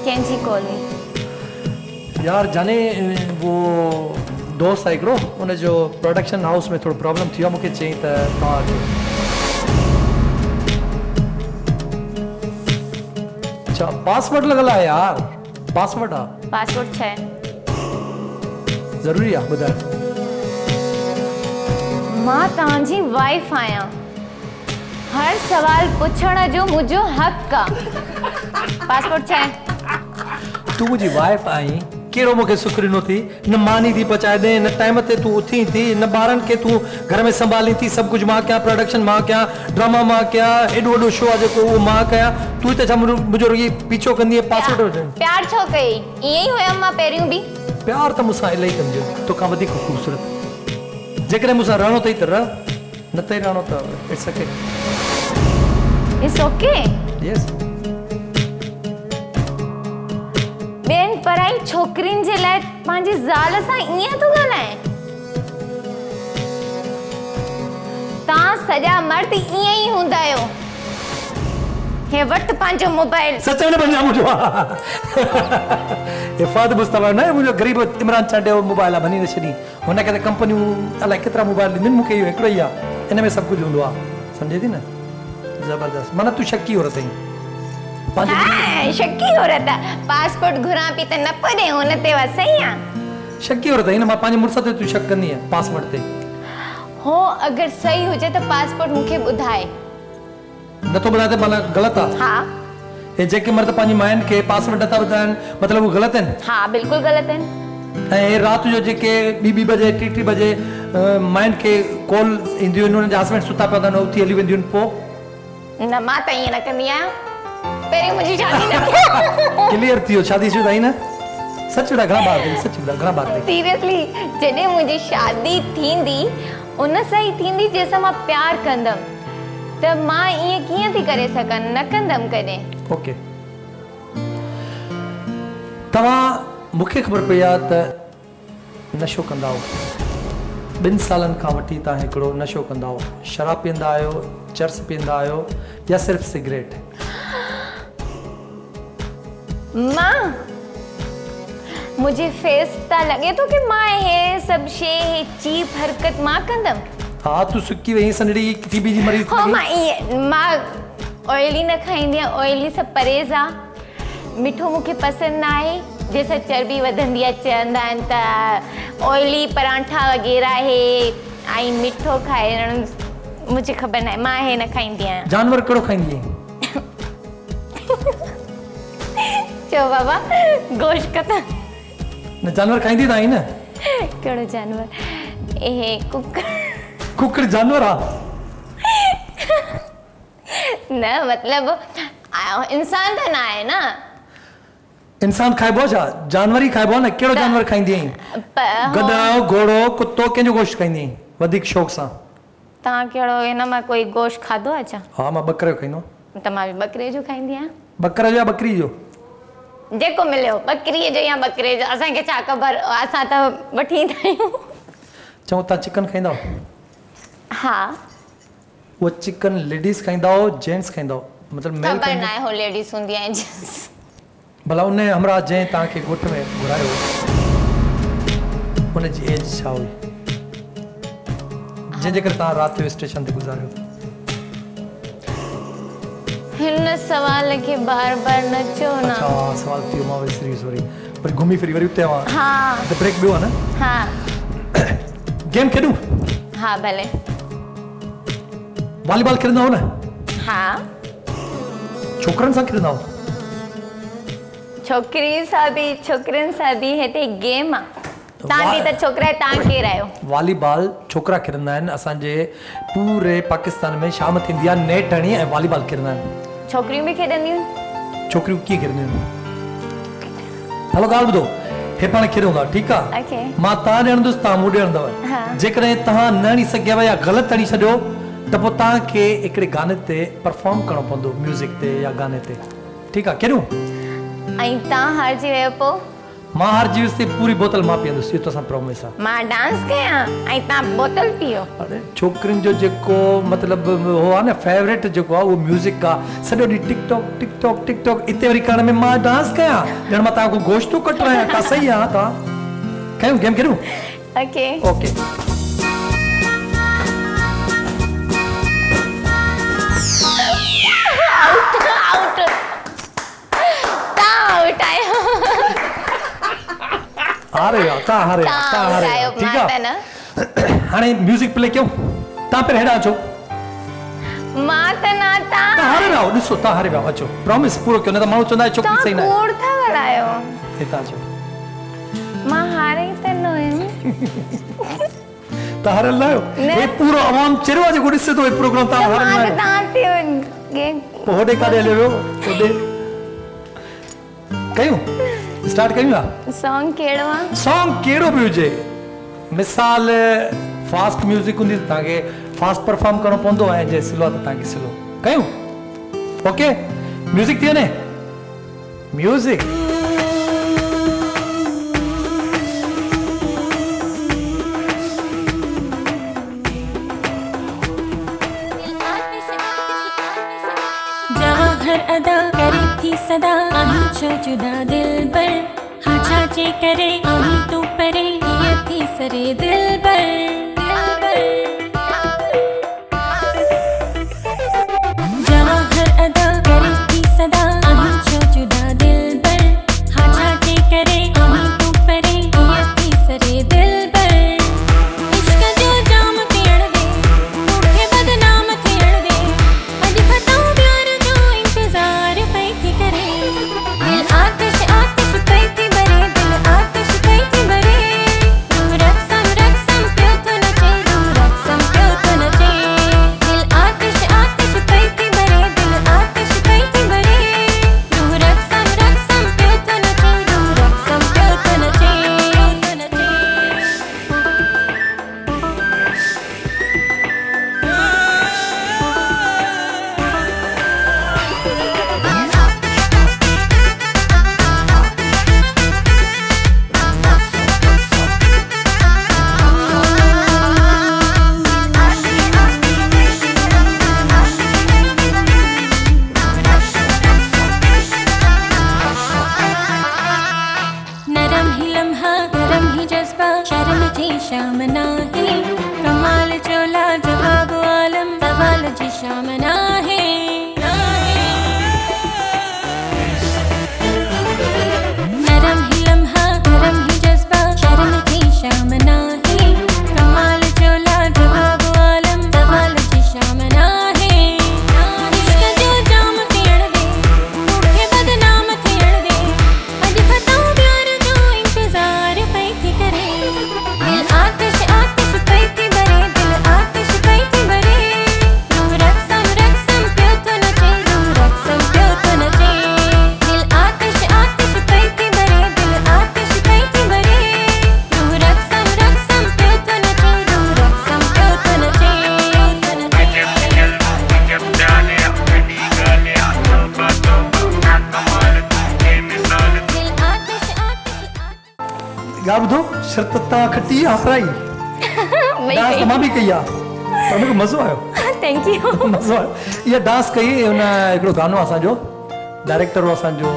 कैंची कॉल हुई यार जाने वो दोस्त आहे हिकिड़ो उन जो प्रोडक्शन हाउस में थोरो प्रॉब्लम थी वियो मूंखे चई त तव्हां अचो अच्छा पासवर्ड लॻल आहे यार पासवर्ड आहे पासवर्ड छा आहे ज़रूरी आहे ॿुधाए मां तव्हांजी वाइफ आहियां। हर सवाल पुछण जो मुंहिंजो हक़ आहे। पासपोर्ट छा आहे? तू मुंहिंजी वाइफ आई, कहिड़ो मूंखे सुख ॾिनो थी, न मानी थी पचाए ॾे, न टाइम ते तूं उथी थी, न ॿारनि खे तूं घर में संभाली थी, सभु कुझु मां कयां, प्रोडक्शन मां कयां, ड्रामा मां कयां, एॾो वॾो शो आहे जेको उहो मां कयां, तूं हिते छा मुंहिंजो इहे पीछो कंदी आहे पासपोर्ट वठण? प्यार छो कई? ईअं ई हुयमि मां पहिरियों बि। प्यार त मूंसां इलाही कंदियूं, तोखां वधीक ख़ूबसूरत। जेकॾहिं मूंसां रहणो अथई त रह, न अथई रहणो त it's okay. It's okay? Yes. ॿियनि पराई छोकिरियुनि जे लाइ पंहिंजी ज़ाल सां ईअं थो ॻाल्हाए? तव्हां सॼा मर्द ईअं ई हूंदा आहियो। हे वटि पंहिंजो मोबाइल। सच में पंहिंजो मुंहिंजो इफ़ाद मुस्तफा न मुंहिंजो ग़रीब इमरान चांडे जो मोबाइल आहे, भनी न छॾी। हुनखे त कंपनियूं अलाए केतिरा मोबाइल ॾिननि, मूंखे इहो हिकिड़ो ई आहे, इन में सभु कुझु हूंदो आहे, सम्झे थी न? ज़बरदस्त। माना तूं शकी औरत आहीं। शकी औरत आहे? पासपोर्ट घुरां पई त न पड़े हुन ते सही आहे। शकी औरत आहीं न, मां पंहिंजे मुड़ुस ते तूं शक कंदी आहे पासपोर्ट ते। हो अगरि सही हुजे त पासपोर्ट मूंखे ॿुधाए। नथो ॿुधाए त माना ग़लति आहे? हा। हे जेके मर्द पंहिंजी मायुनि खे पासपोर्ट नथा ॿुधाइनि, मतिलबु उहे ग़लति आहिनि? हा, बिल्कुलु ग़लति आहिनि। ऐं राति जो जेके 2-2 बजे 3-3 बजे मायुनि खे कॉल ईंदियूं आहिनि, हुननि जा हस्बैंड सुता पिया हूंदा आहिनि, उथी हली वेंदियूं आहिनि, पोइ? न, मां त ईअं न कंदी आहियां। पहिरीं मुंहिंजी शादी न थी। क्लियर थी वियो, शादीशुदा आई न? सच ॿुधाए, घणा ॿार अथई? सच ॿुधाए, घणा ॿार अथई? सीरियसली, जॾहिं मुंहिंजी शादी थींदी उन सां ई थींदी जंहिंसां मां प्यार कंदमि, त मां ईअं कीअं थी करे सघां? न कंदमि कॾहिं। ओके। तव्हां मूंखे ख़बर पई आहे त नशो कंदा हो। 2 सालनि खां वठी तव्हां हिकिड़ो नशो कंदा हो। शराब पीअंदा आहियो, चर्स पीअंदा आहियो, या सिर्फ़ सिगरेट? मां मुझे फेस ता लगे तो कि मां हे सब शे हे चीप हरकत मां कंदम। हाँ, तू सुकी वही सनड़ी टीबी जी मरीज। हाँ, मां ऑयली न खाईंदी आहियां, ऑयली सब परहेज़ आ। मिठो मूंखे पसंद ना आहे, जैसा चर्बी वधंदी आहे चवंदा आहिनि त ऑयली परांठा वग़ैरह हे ऐं मिठो खाइण मुझे ख़बर न आहे, मां हे न खाईंदी आहियां। जानवर कहिड़ो खाईंदी आहीं? चो बाबा, गोश्त कथा न जानवर खाईंदी त आई न? कहिड़ो जानवर? हे कुकर। कुकर जानवर आ? न, मतलब इंसान त न आहे न। इंसान खाइबो छा? जानवर ही खाइबो न। कहिड़ो जानवर खाईंदी आहीं? गधा, घोड़ो, कुत्तो, कंहिंजो गोश्त खाईंदी आहीं वधीक शौक़ सां? तव्हां कहिड़ो हिन मां कोई गोश्त खाधो आहे छा? हा, मां बकरे जो खाईंदो। त मां बि बकरे जो खाईंदी आहियां। बकरे जो या बकरी जो? जेको मिलियो, बकरीअ जो या बकरे जो, असांखे छा ख़बर, असां त वठी ईंदा आहियूं। चऊं तव्हां चिकन खाईंदा हो? हा। वो चिकन लेडीज खाईंदा हो, जेंट्स खाईंदा हो? मतलब मेल ख़बर न आहे हो लेडीज हूंदी आहे जेंट्स। भला उन हमरा जंहिं तव्हांखे ॻोठ में घुरायो उनजी एज छा हुई, जंहिंजे करे तव्हां राति जो स्टेशन ते गुज़ारियो? हिन सवाल खे बार बार न चओ न। अच्छा, सवाल थियो, मां विसरी सॉरी। पर घुमी फिरी वरी उते आवां। हाँ। त ब्रेक ॿियो आहे न? हाँ। गेम खेॾूं? हाँ, भले। वॉलीबॉल खेॾंदा हो न? हाँ। छोकरनि सां खेॾंदा हो? छोकिरी सां बि छोकिरनि सां बि हिते गेम आहे। तव्हां बि त छोकिरा, तव्हां केरु आहियो? वॉलीबॉल छोकिरा खेॾंदा आहिनि। असांजे पूरे पाकिस्तान में शाम थींदी आहे, नेट हणी ऐं वॉलीबॉल खेॾंदा आहिनि। छोकिरियूं बि खेॾंदियूं आहिनि? छोकिरियूं कीअं खेॾंदियूं आहिनि? हलो ॻाल्हि ॿुधो, हे पाण खेॾूं था, ठीकु आहे? ओके। मां तव्हां ॾियणंदुसि, तव्हां मूं ॾियणंदव। हाँ। जेकॾहिं तव्हां न हणी सघियव या ग़लति हणी छॾियो त पोइ तव्हांखे हिकिड़े गाने ते परफॉर्म करिणो पवंदो, म्यूज़िक ते या गाने ते, ठीकु आहे? खेॾूं? ऐं तव्हां हारजी वियो पोइ? मां हारजी वियुसि त पूरी बोतल मां पीअंदुसि, इहो तोसां प्रॉमिस आहे। मां डांस कयां ऐं तव्हां बोतल पीओ? अरे छोकिरियुनि जो जेको मतिलबु हो आहे न, फेवरेट जेको आहे उहो म्यूज़िक आहे। सॼो ॾींहुं tick tock tick tock tick tock, हिते वरी करण में मां डांस कयां, ॼण मां तव्हांखो गोश्त थो कटरायां। का सही आहे? तव्हां कयूं गेम खेॾूं? ओके। ओके। आउट। तव्हां आउट आहियो। हारे तव्हां हारे, तव्हां ठीकु आहे? न। हाणे म्यूज़िक प्ले कयूं? ता पे हेडा अचो मां त ना ता हारे रहो ॾिसो ता हारे रहो अचो प्रॉमिस पूरो कयो न त माण्हू चवंदा आहे छोकिरी सही न आहे कूड़ था ॻाल्हायो हितां अचो मां हारे त न हुयमि ता हारे लायो हे पूरो आवाम चरवा जेको ॾिसे थो हे प्रोग्राम ता हारे मां लायो त तां ते होॾे काॾे हलियो वियो होॾे कयूं स्टार्ट कयूं सॉन्ग कहिड़ो आहे सॉन्ग कहिड़ो बि हुजे मिसाल फास्ट म्यूजिक हूंदी त तव्हांखे फास्ट परफॉर्म करणो पवंदो ऐं जे स्लो आहे त तव्हांखे स्लो कयूं ओके म्यूजिक थी वञे म्यूजिक अदा करे थी सदा आही छो जुदा दिल पर हाँ छाचे करे आही तू परे ये थी सरे दिल पर जहाँ हर अदा करे थी सदा आही छो जुदा दिल पर हाँ छाचे करे आही तू परे ये थी सरे दिल पर इश्क जो जाम पीण दे मूंखे बदनाम थियण दे अॼु खताऊं प्यार जो इंतजार पई थी करे दिल आतिश आतिश पई थी भरे दिल आतिश पई थी भरे रूह रक़्सम रक़्सम पियो थो नचे रूह रक़्सम पियो थो नचे दिल आतिश आतिश पई थी भरे दिल आतिश पई थी भरे रूह रक़्सम रक़्सम पियो थो नचे रूह रक़्सम पियो थो नचे नरम ही लम्हा गरम ही जज्बा शर्म थी शाम नाहे कमाल चोला जवाब आलम सवाल जी शाम नाहे नरम ही लम्हा गरम ही जज्बा शर्म थी शाम नाहे कमाल चोला जवाब आलम सवाल जी शाम नाहे इश्क जो जाम पीण दे मूंखे बदनाम थियण दे अॼु खताऊं प्यार जो इंतजार पई थी करे दिल आतिश आतिश पई थी भरे दिल आतिश पई थी भरे रूह रक़्सम रक़्सम पियो थो नचे रूह रक़्सम पियो थो नचे दिल आतिश आतिश पई थी भरे दिल आतिश पई थी भरे रूह रक़्सम रक़्सम पियो थो नचे रूह रक़्सम पियो थो नचे दिल आतिश आतिश ॻाल्हि ॿुधो शर्त तव्हां खटी हाराई डांस त मां बि कई आहे पर मूंखे मज़ो आयो थैंक यू मज़ो आयो इहा डांस कई हुन हिकिड़ो गानो असांजो डायरेक्टर हो असांजो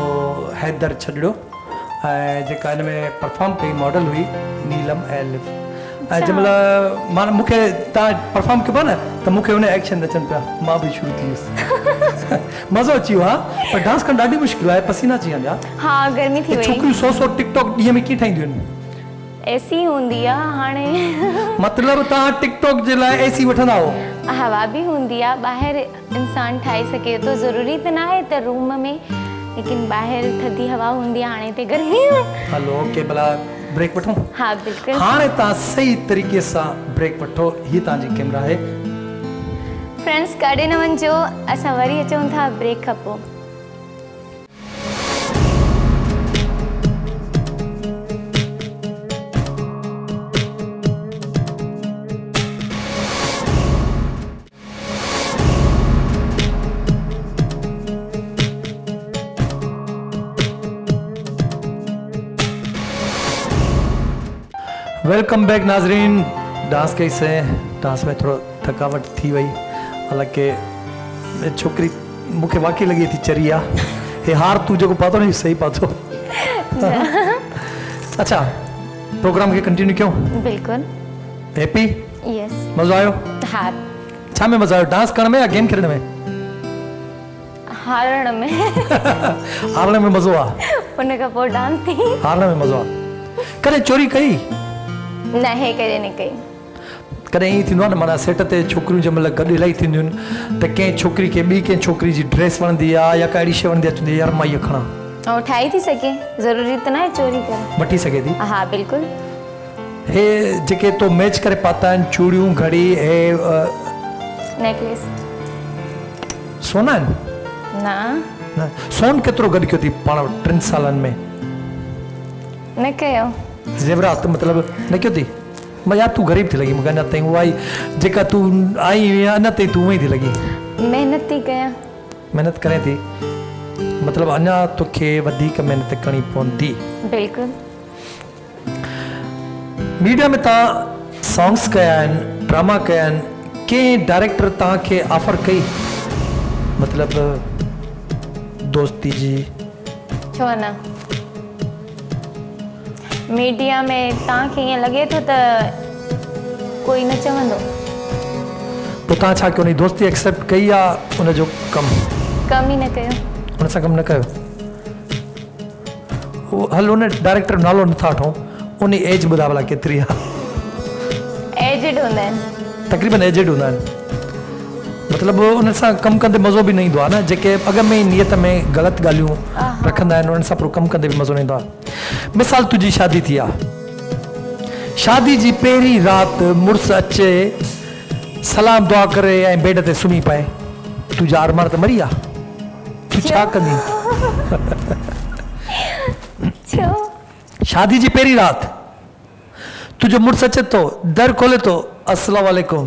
हैदर छॾियो ऐं जेका हिन में परफॉर्म कई मॉडल हुई नीलम एलिफ ऐं जंहिंमहिल मां मूंखे तव्हां परफॉर्म कबो न त मूंखे हुन एक्शन अचनि पिया मां बि शुरू थी वियुसि मज़ो अची वियो आहे पर डांस करणु ॾाढी मुश्किल आहे पसीना अची वञा हा गर्मी थी वई छोकिरियूं 100 टिकटॉक ॾींहं में कीअं ठाहींदियूं आहिनि एसी हूंदी आहे हाणे मतिलबु तव्हां टिकटॉक जे लाइ एसी वठंदा हो हवा बि हूंदी आहे ॿाहिरि इंसानु ठाहे सघे थो ज़रूरी त न आहे त रूम में लेकिन ॿाहिरि थधी हवा हूंदी आहे हाणे हिते गर्मी हलो ओके भला ब्रेक वठूं हा बिल्कुलु हाणे तव्हां सही तरीक़े सां ब्रेक वठो हीअ तव्हांजी कैमरा आहे फ्रेंड्स काॾे न वञिजो असां वरी अचूं था ब्रेक खां पोइ वेलकम बैक नाज़रीन डांस कई से डांस में थोड़ा थकावट थी वही हालांकि छोकरी मूंखे वाकई लगी थी चरी आहे हे हार तू जो पातो नहीं सही पातो अच्छा प्रोग्राम के कंटिन्यू क्यों बिल्कुल हैप्पी यस मज़ो आयो हा छा में मज़ो आयो डांस करण में या गेम खेलण में हारण में हारण में मज़ो आहे उन खां पोइ डांस थी हारण में मज़ो आहे कॾहिं चोरी कई न हे कॾहिं न कई कॾहिं ईअं थींदो आहे न माना सेट ते छोकिरियूं जंहिं महिल गॾु इलाही थींदियूं आहिनि त कंहिं छोकिरी खे ॿी कंहिं छोकिरी जी ड्रेस वणंदी आहे या का अहिड़ी शइ वणंदी आहे चवंदी यार मां इहा खणा ऐं ठाही थी सघे ज़रूरी त न आहे चोरी करे वठी सघे थी हा बिल्कुलु हे जेके तो मैच करे पाता आहिनि चूड़ियूं घड़ी हे नेकलेस सोना आहिनि न न सोन केतिरो गॾु कयो थी पाण 3 सालनि में न कयो ज़ेवरात मतिलबु न कयो थी मां यार तूं ग़रीब थी लॻी मूंखे अञा ताईं उहा ई जेका तूं आई हुई अञा ताईं तूं उहा ई थी लॻी महिनत थी कयां महिनत करे थी मतिलबु अञा तोखे वधीक महिनत करणी पवंदी बिल्कुलु मीडिया में तव्हां सॉन्ग्स कया आहिनि ड्रामा कया आहिनि कंहिं डायरेक्टर तव्हांखे ऑफर कई मतिलबु दोस्ती जी छो न मीडिया में तव्हांखे ईअं लॻे थो त कोई न चवंदो पोइ तव्हां छा कयो उन दोस्ती एक्सेप्ट कई आहे उनजो कमु ई न कयो उन सां कमु न कयो हल उन डायरेक्टर नालो नथा वठूं उन एज ॿुधा भला केतिरी आहे एजिड हूंदा आहिनि तक़रीबन एजिड हूंदा आहिनि मतिलबु उन सां कमु कंदे मज़ो बि न ईंदो आहे न जेके अॻ में ई नियत में ग़लति ॻाल्हियूं रखंदा आहिनि उन्हनि सां पोइ कमु कंदे बि मज़ो न ईंदो आहे मिसाल तुंहिंजी शादी थी आहे शादी जी पहिरीं राति मुड़ुसु अचे सलाम दुआ करे ऐं बेड ते सुम्ही पए तुंहिंजा अरमान त मरी विया तूं छा कंदी शादी जी पहिरीं राति तुंहिंजो मुड़ुसु अचे थो दर खोले थो अस्सलाम वालेकुम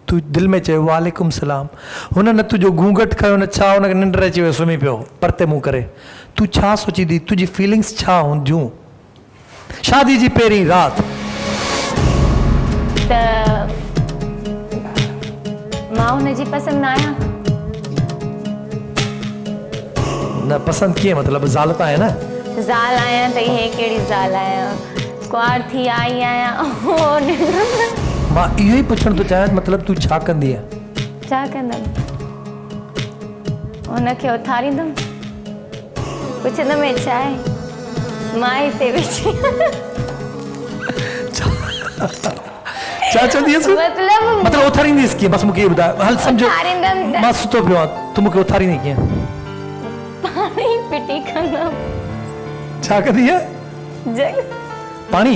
तूं दिलि में चयो वालेकुम सलाम हुन न तुंहिंजो घूंघट खयो न छा हुनखे निंड अची वियो सुम्ही पियो परते मुंहुं करे तूं छा सोचींदी तुंहिंजी फीलिंग्स छा हूंदियूं शादी जी पहिरीं राति त मां हुनजी पसंदि न आहियां न पसंदि कीअं मतिलबु ज़ाल त आहे न ज़ाल आहियां त इहे कहिड़ी ज़ाल आहियां कुंवार थी आई आहियां मां इहो ई पुछणु थो चाहियां मतिलबु तूं छा कंदी आहे छा कंदमि हुनखे उथारींदमि पुछंदमि छा आहे मां हिते वेठी छा चवंदी मतिलबु उथारींदीसि कीअं बसि मूंखे इहो ॿुधायो हल सम्झो मां सुतो पियो आहियां तूं मूंखे उथारींदी कीअं पाणी फिटी कंदमि छा कंदी आहे पाणी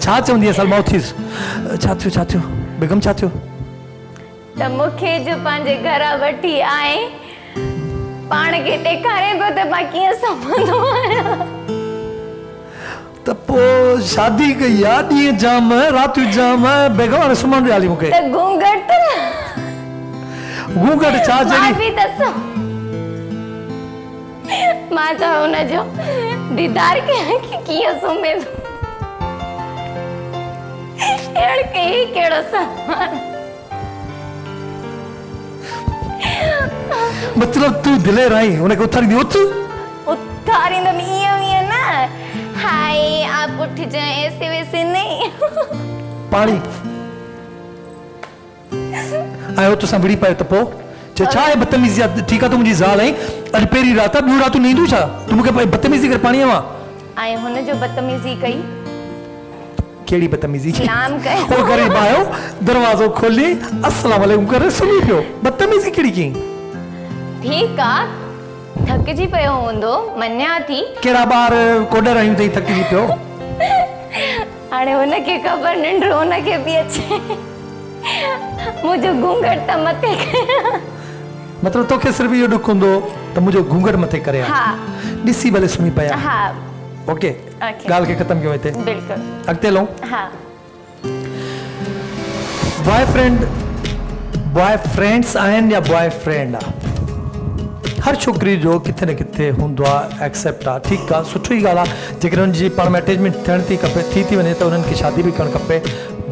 छा चवंदी आहे सलमा उथीसि छा थियो बेगम छा थियो त मूंखे जो पंहिंजे घर वठी आए पाण खे ॾेखारे पियो त मां कीअं सुम्हंदो आहियां त पोइ शादी कई आहे ॾींहं जाम रातियूं जाम बेगम हाणे सुम्हण ॾियाली मूंखे त घूंघट छा चई मां त हुनजो दीदार कयां कि कीअं सुम्हे थो कहिड़ो सामान मतलब तू दिलेर आई उनखे उथारींदी उथारींदमि ईअं न हाय आप उठ जाए ऐसे वैसे नहीं पाणी आयो तो विड़ी पाए त पोइ छा आहे बदतमीज़ी आहे ठीकु आहे तूं मुंहिंजी ज़ाल आहीं अॼु पहिरीं राति ॿियूं रातियूं नींदूं छा तूं मूंखे बदतमीज़ी करे पाणीअ मां ऐं हुनजो बदतमीज़ी कई केड़ी बदतमीजी सलाम कयो ओ गरीब आयो दरवाजो खोली अस्सलाम वालेकुम करे सुनी पियो बदतमीजी केड़ी की ठीक आ थकजी पियो हूंदो मन्या थी केड़ा बार कोडर आयूं तई थकजी पियो हाणे हुनखे ख़बर निंड हुनखे भी अचे मुझे घूंघट त मथे मतलब तोखे सिर्फ यो दुख हुंदो त मुझे घूंघट मथे करे हां दिसी भले सुनी पया हां ओके गाल के खत्म क्यों हिते बिल्कुल अगते लो हां बॉयफ्रेंड्स आहिन या बॉयफ्रेंड हर छोकरी जो किथे न किथे हुंदो आ एक्सेप्ट आ ठीक आ सुठी गाल आ जेकर उन जी पाण में अटैचमेंट थियण थी कपे थी वने त उनन की शादी भी करण कपे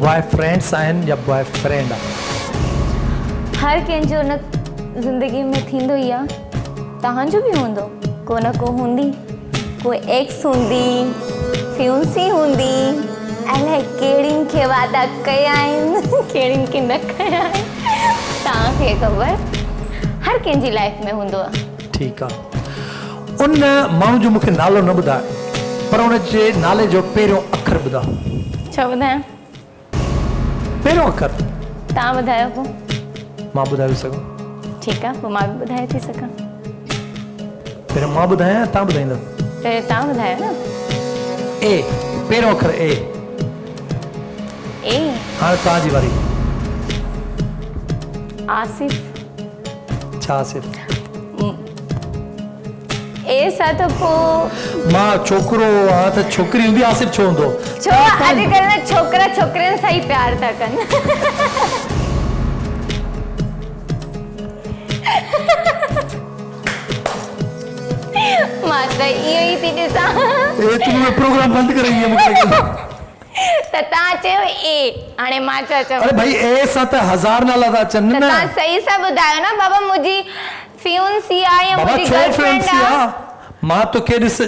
बॉयफ्रेंड्स आहिन या बॉयफ्रेंड हर कंहिंजो न जिंदगी में थींदो ही आ तहांजो भी हुंदो को न को हुंदी कोई एक्स हुंदी फ्यूंसी हुंदी अलाए केड़िन के वादा कया आहिन केड़िन के न कया आहिन तहांखे ख़बर हर कंहिंजी लाइफ में हुंदो आ ठीक आ उन माण्हू जो मूंखे नालो न ॿुधाए पर उन जे नाले जो पहिरियों अखर ॿुधा छा ॿुधायां पहिरियों अखर तव्हां ॿुधायो पोइ मां ॿुधाए सघां ठीकु आहे पोइ मां बि ॿुधाए थी सघां पहिरियों मां ॿुधायां तव्हां ॿुधाईंदव पहिरियों तव्हां ॿुधायो न ए पहिरियों अखर ए ए हाणे तव्हांजी वारी आसिफ छा आसिफ ए सां त पोइ मां छोकिरो आहियां त छोकिरी हूंदी आसिफ छो हूंदो छो अॼुकल्ह न छोकिरा छोकिरियुनि सां ई प्यार था कनि मां त इहो ई थी ॾिसां तू प्रोग्राम बंद करे त तव्हां चयो ए हाणे मां छा चयो अरे भाई ए सां त हज़ार नाला था अचनि त न तव्हां सही सां ॿुधायो न बाबा मुंहिंजी फियोन्सी आहे या बाबा मुंहिंजी छो गर्लफ्रेंड फ्रेंड्स आहे मां तोखे ॾिस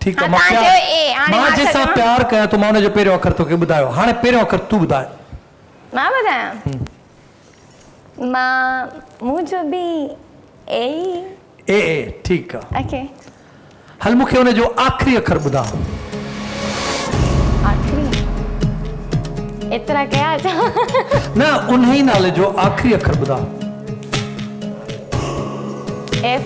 ठीकु आहे हाँ, तव्हां चयो ए, हाणे मां मां छा जंहिंसां चवां? प्यार कयां तो मां हुनजो पहिरियों अखर तोखे ॿुधायो हाणे पहिरियों अखर तूं ॿुधाए मां ॿुधायां मां मुंहिंजो बि ए ए ठीकु आहे ओके हल मूंखे हुनजो आख़िरी अखर ॿुधा आख़िरी एतिरा कया छा न उन ई नाले जो आख़िरी अखर ॿुधा एफ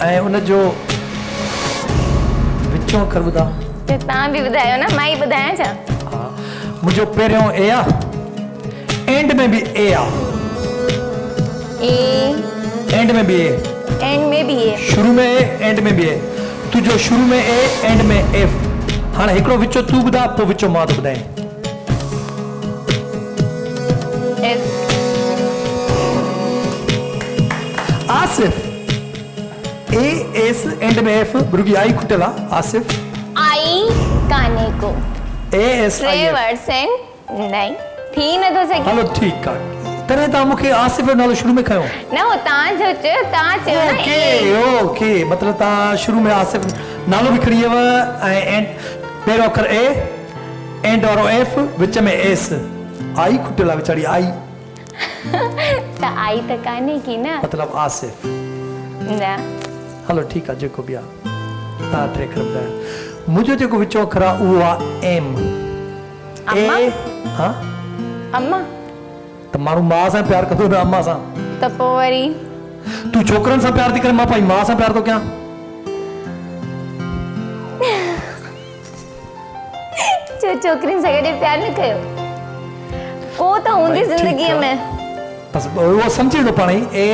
ऐं उनजो विचों अखर ॿुधा त तव्हां बि ॿुधायो न मां ई ॿुधायां छा हा मुंहिंजो पहिरियों ए आहे एंड में बि ए आहे ए एंड में बि ए एंड में बि ए शुरू में ए एंड में बि ए तुंहिंजो शुरू में ए एंड में एफ हाणे हिकिड़ो विचो तूं ॿुधा पोइ विचो मां थो ॿुधायां S Asif A S and में एफ रुगी आई खुटियल आहे आसिफ आई काने को ए एस आई टे एफ वर्ड्स आहिनि नहीं थी नथो सघे हलो ठीकु आहे तॾहिं तव्हां मूंखे आसिफ जो नालो शुरू में खयो न हो तव्हां जो चयो तव्हां चयो न ओके ए ओके मतिलबु तव्हां शुरू में आसिफ नालो बि खणी वियव ऐं एंड पहिरियों अखर ए एंड वारो एफ विच में एस आई खुटियल आहे वीचारी आई त आई त कान्हे की न मतिलबु आसिफ न हलो ठीकु आहे जेको बि आहे तव्हां टे अखर ॿुधायो मुंहिंजो जेको विचो अखर आहे उहो आहे एम अम्मा? हा अम्मा त माण्हू माउ सां प्यार कंदो न अम्मा सां त पोइ वरी तूं छोकिरनि सां प्यार थी करे मां पंहिंजी माउ सां प्यार थो कयां छो छोकिरियुनि सां गॾु प्यार न कयो को त हूंदी भई, ज़िंदगीअ ठीकु आहे। में बसि उहो सम्झी वेंदो पाण ई ए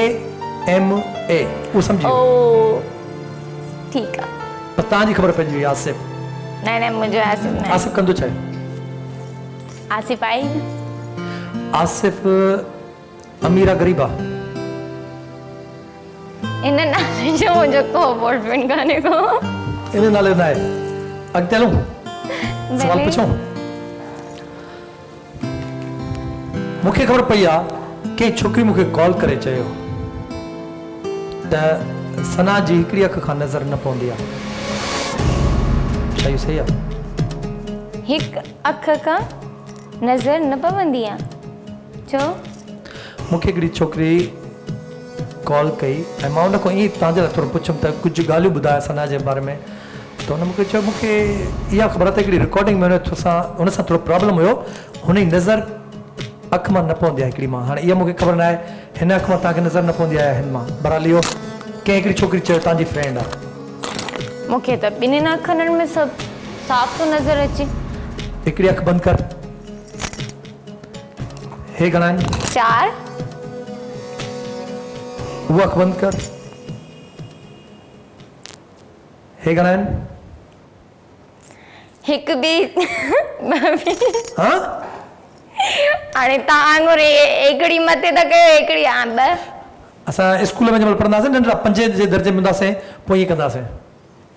एम ए उहो सम्झी ओ वियो ठीकु आहे बसि तव्हांजी ख़बर पइजी वई आसिफ न न मुंहिंजो आसिफ न आसिफ कंदो छा आहे आसिफ आई न आसिफ अमीर आहे गरीब आहे इन नाले जो मुंहिंजो को बॉयफ्रेंड कान्हे को इन नाले न आहे अॻिते हलूं सवाल भले। पुछूं मूंखे ख़बर पई आहे कंहिं छोकिरी मूंखे कॉल करे चयो त सना जी हिकिड़ी अख खां नज़र न पवंदी आहे छा इहो सही आहे हिकु अख खां नज़र न पवंदी आहे छो मूंखे हिकिड़ी छोकिरी कॉल कई ऐं मां हुन खां ईअं तव्हांजे लाइ थोरो पुछुमि त कुझु ॻाल्हियूं ॿुधाए सना जे बारे में त हुन मूंखे चयो मूंखे इहा ख़बर आहे त हिकिड़ी रिकॉर्डिंग में हुन सां थोरो प्रॉब्लम हुयो हुन जी नज़र अखि मां न पवंदी आहे हिकिड़ी मां हाणे इहा मूंखे ख़बर न आहे हिन अखि मां तव्हांखे नज़र न पवंदी आहे हिन मां बरहाल इहो कंहिं हिकिड़ी छोकिरी चयो तव्हांजी फ्रेंड आहे मूंखे त ॿिन्हिनि अखरनि में सभु साफ़ थो नज़र अचे हिकिड़ी अखि बंदि कर हे घणा आहिनि 4 उहा अखि बंदि कर हे घणा आहिनि हिकु बि हा हाणे तव्हां वांगुरु हिकिड़ी मथे त कयो हिकिड़ी ॿ असां स्कूल में जंहिंमहिल पढ़ंदासीं नंढड़ा 5 जे दर्जे में हूंदासीं पोइ ईअं कंदासीं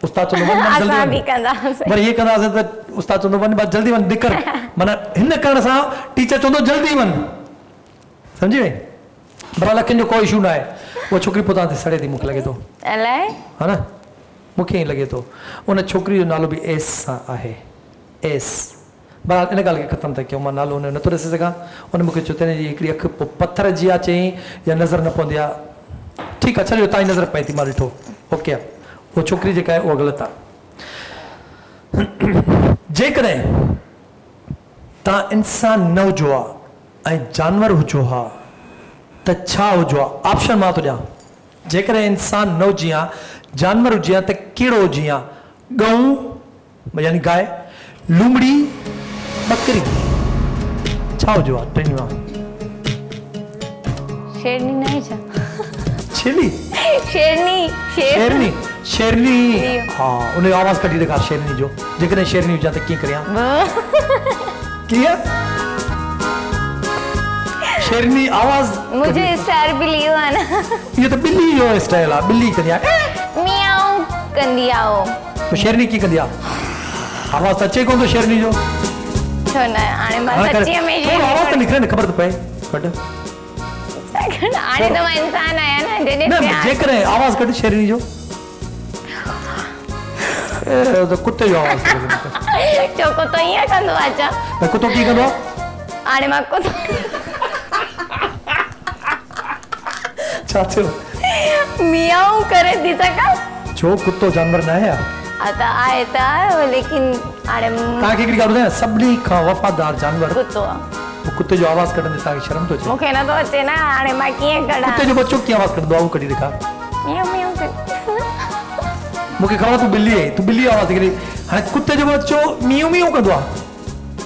उस्ताद चवंदो वञ असां जल्दी बि वञ कंदासीं वरी ईअं कंदासीं त उस्ताद चवंदो वञ बस जल्दी वञ निकर माना हिन करण सां टीचर चवंदो जल्दी वञ सम्झी वई बरहाल अखियुनि जो कोई इशू न आहे उहा छोकिरी पोइ तव्हां ते सड़े थी मूंखे लॻे थो अलाए हा न मूंखे ईअं लॻे थो उन छोकिरी जो नालो बि एस सां आहे एस बरहाल इन ॻाल्हि खे ख़तमु था कयूं मां नालो हुन जो नथो ॾिसी सघां उन मूंखे चयो तॾहिं जी हिकिड़ी अखि पोइ पथर जी आहे चई या नज़र न पवंदी आहे ठीकु आहे छॾियो तव्हांजी नज़र पए थी मां ॾिठो ओके आहे उहा छोकिरी जेका आहे उहा ग़लति आहे जेकॾहिं तव्हां इंसान न हुजो हा ऐं जानवर हुजो हा त छा हुजो हा? ऑप्शन मां थो ॾियां। जेकॾहिं इंसान न हुजी हा, जानवर हुजे हा त कहिड़ो हुजे हा? गऊं यानी गाय, लूमड़ी, बकरी, छा हुजो हा टिनि मां? शेरनी न आहे छा? शेरनी शेरनी शेरनी हाँ उन आवाज़ कढी ॾेखार शेरनी जो। जेकॾहिं शेरनी हुजां त कीअं करियां? कीअं? शेरनी आवाज़ मुझे स्टार बिल्ली हो है ना। ये तो बिल्ली जो स्टाइल है, बिल्ली कंदी आहे मियाऊ कंदी आहे वो। तो शेरनी की कंदी आहे? आवाज़ त अचे कोन थो शेरनी जो। छो न हाणे मां सच्चीअ में थोरो आवाज़ त निकिरे न, ख़बर त पए कढ। हाणे त मां इंसान आहियां न जॾहिं न जेकॾहिं आवाज़ कढ शेरनी जो। तो कुत्ते जो आवाज़ छो कुत्तो ईअं कंदो आहे छा? कुत्तो की कंदो आहे? हाणे मां कुत्तो छा थियो? मियाऊ करे थी सघां? छो कुत्तो जानवर न आहे? त आहे लेकिन हाणे तव्हांखे हिकिड़ी ॻाल्हि ॿुधायां, सभिनी खां वफ़ादार जानवर कुत्तो आहे। कुत्ते जो आवाज़ कढंदे तव्हांखे शर्म थो अचे? मूंखे नथो अचे न, हाणे मां कीअं कढां? कुत्ते जो बच्चो कीअं आवाज़ कढंदो आहे उहो कढी ॾेखार। मियाऊ मियाऊ मूंखे ख़बर तूं बिल्ली आहे, तूं बिल्ली आवाज़ हिकिड़ी। हाणे कुत्ते जो बच्चो मियाऊ मियाऊ कंदो आहे,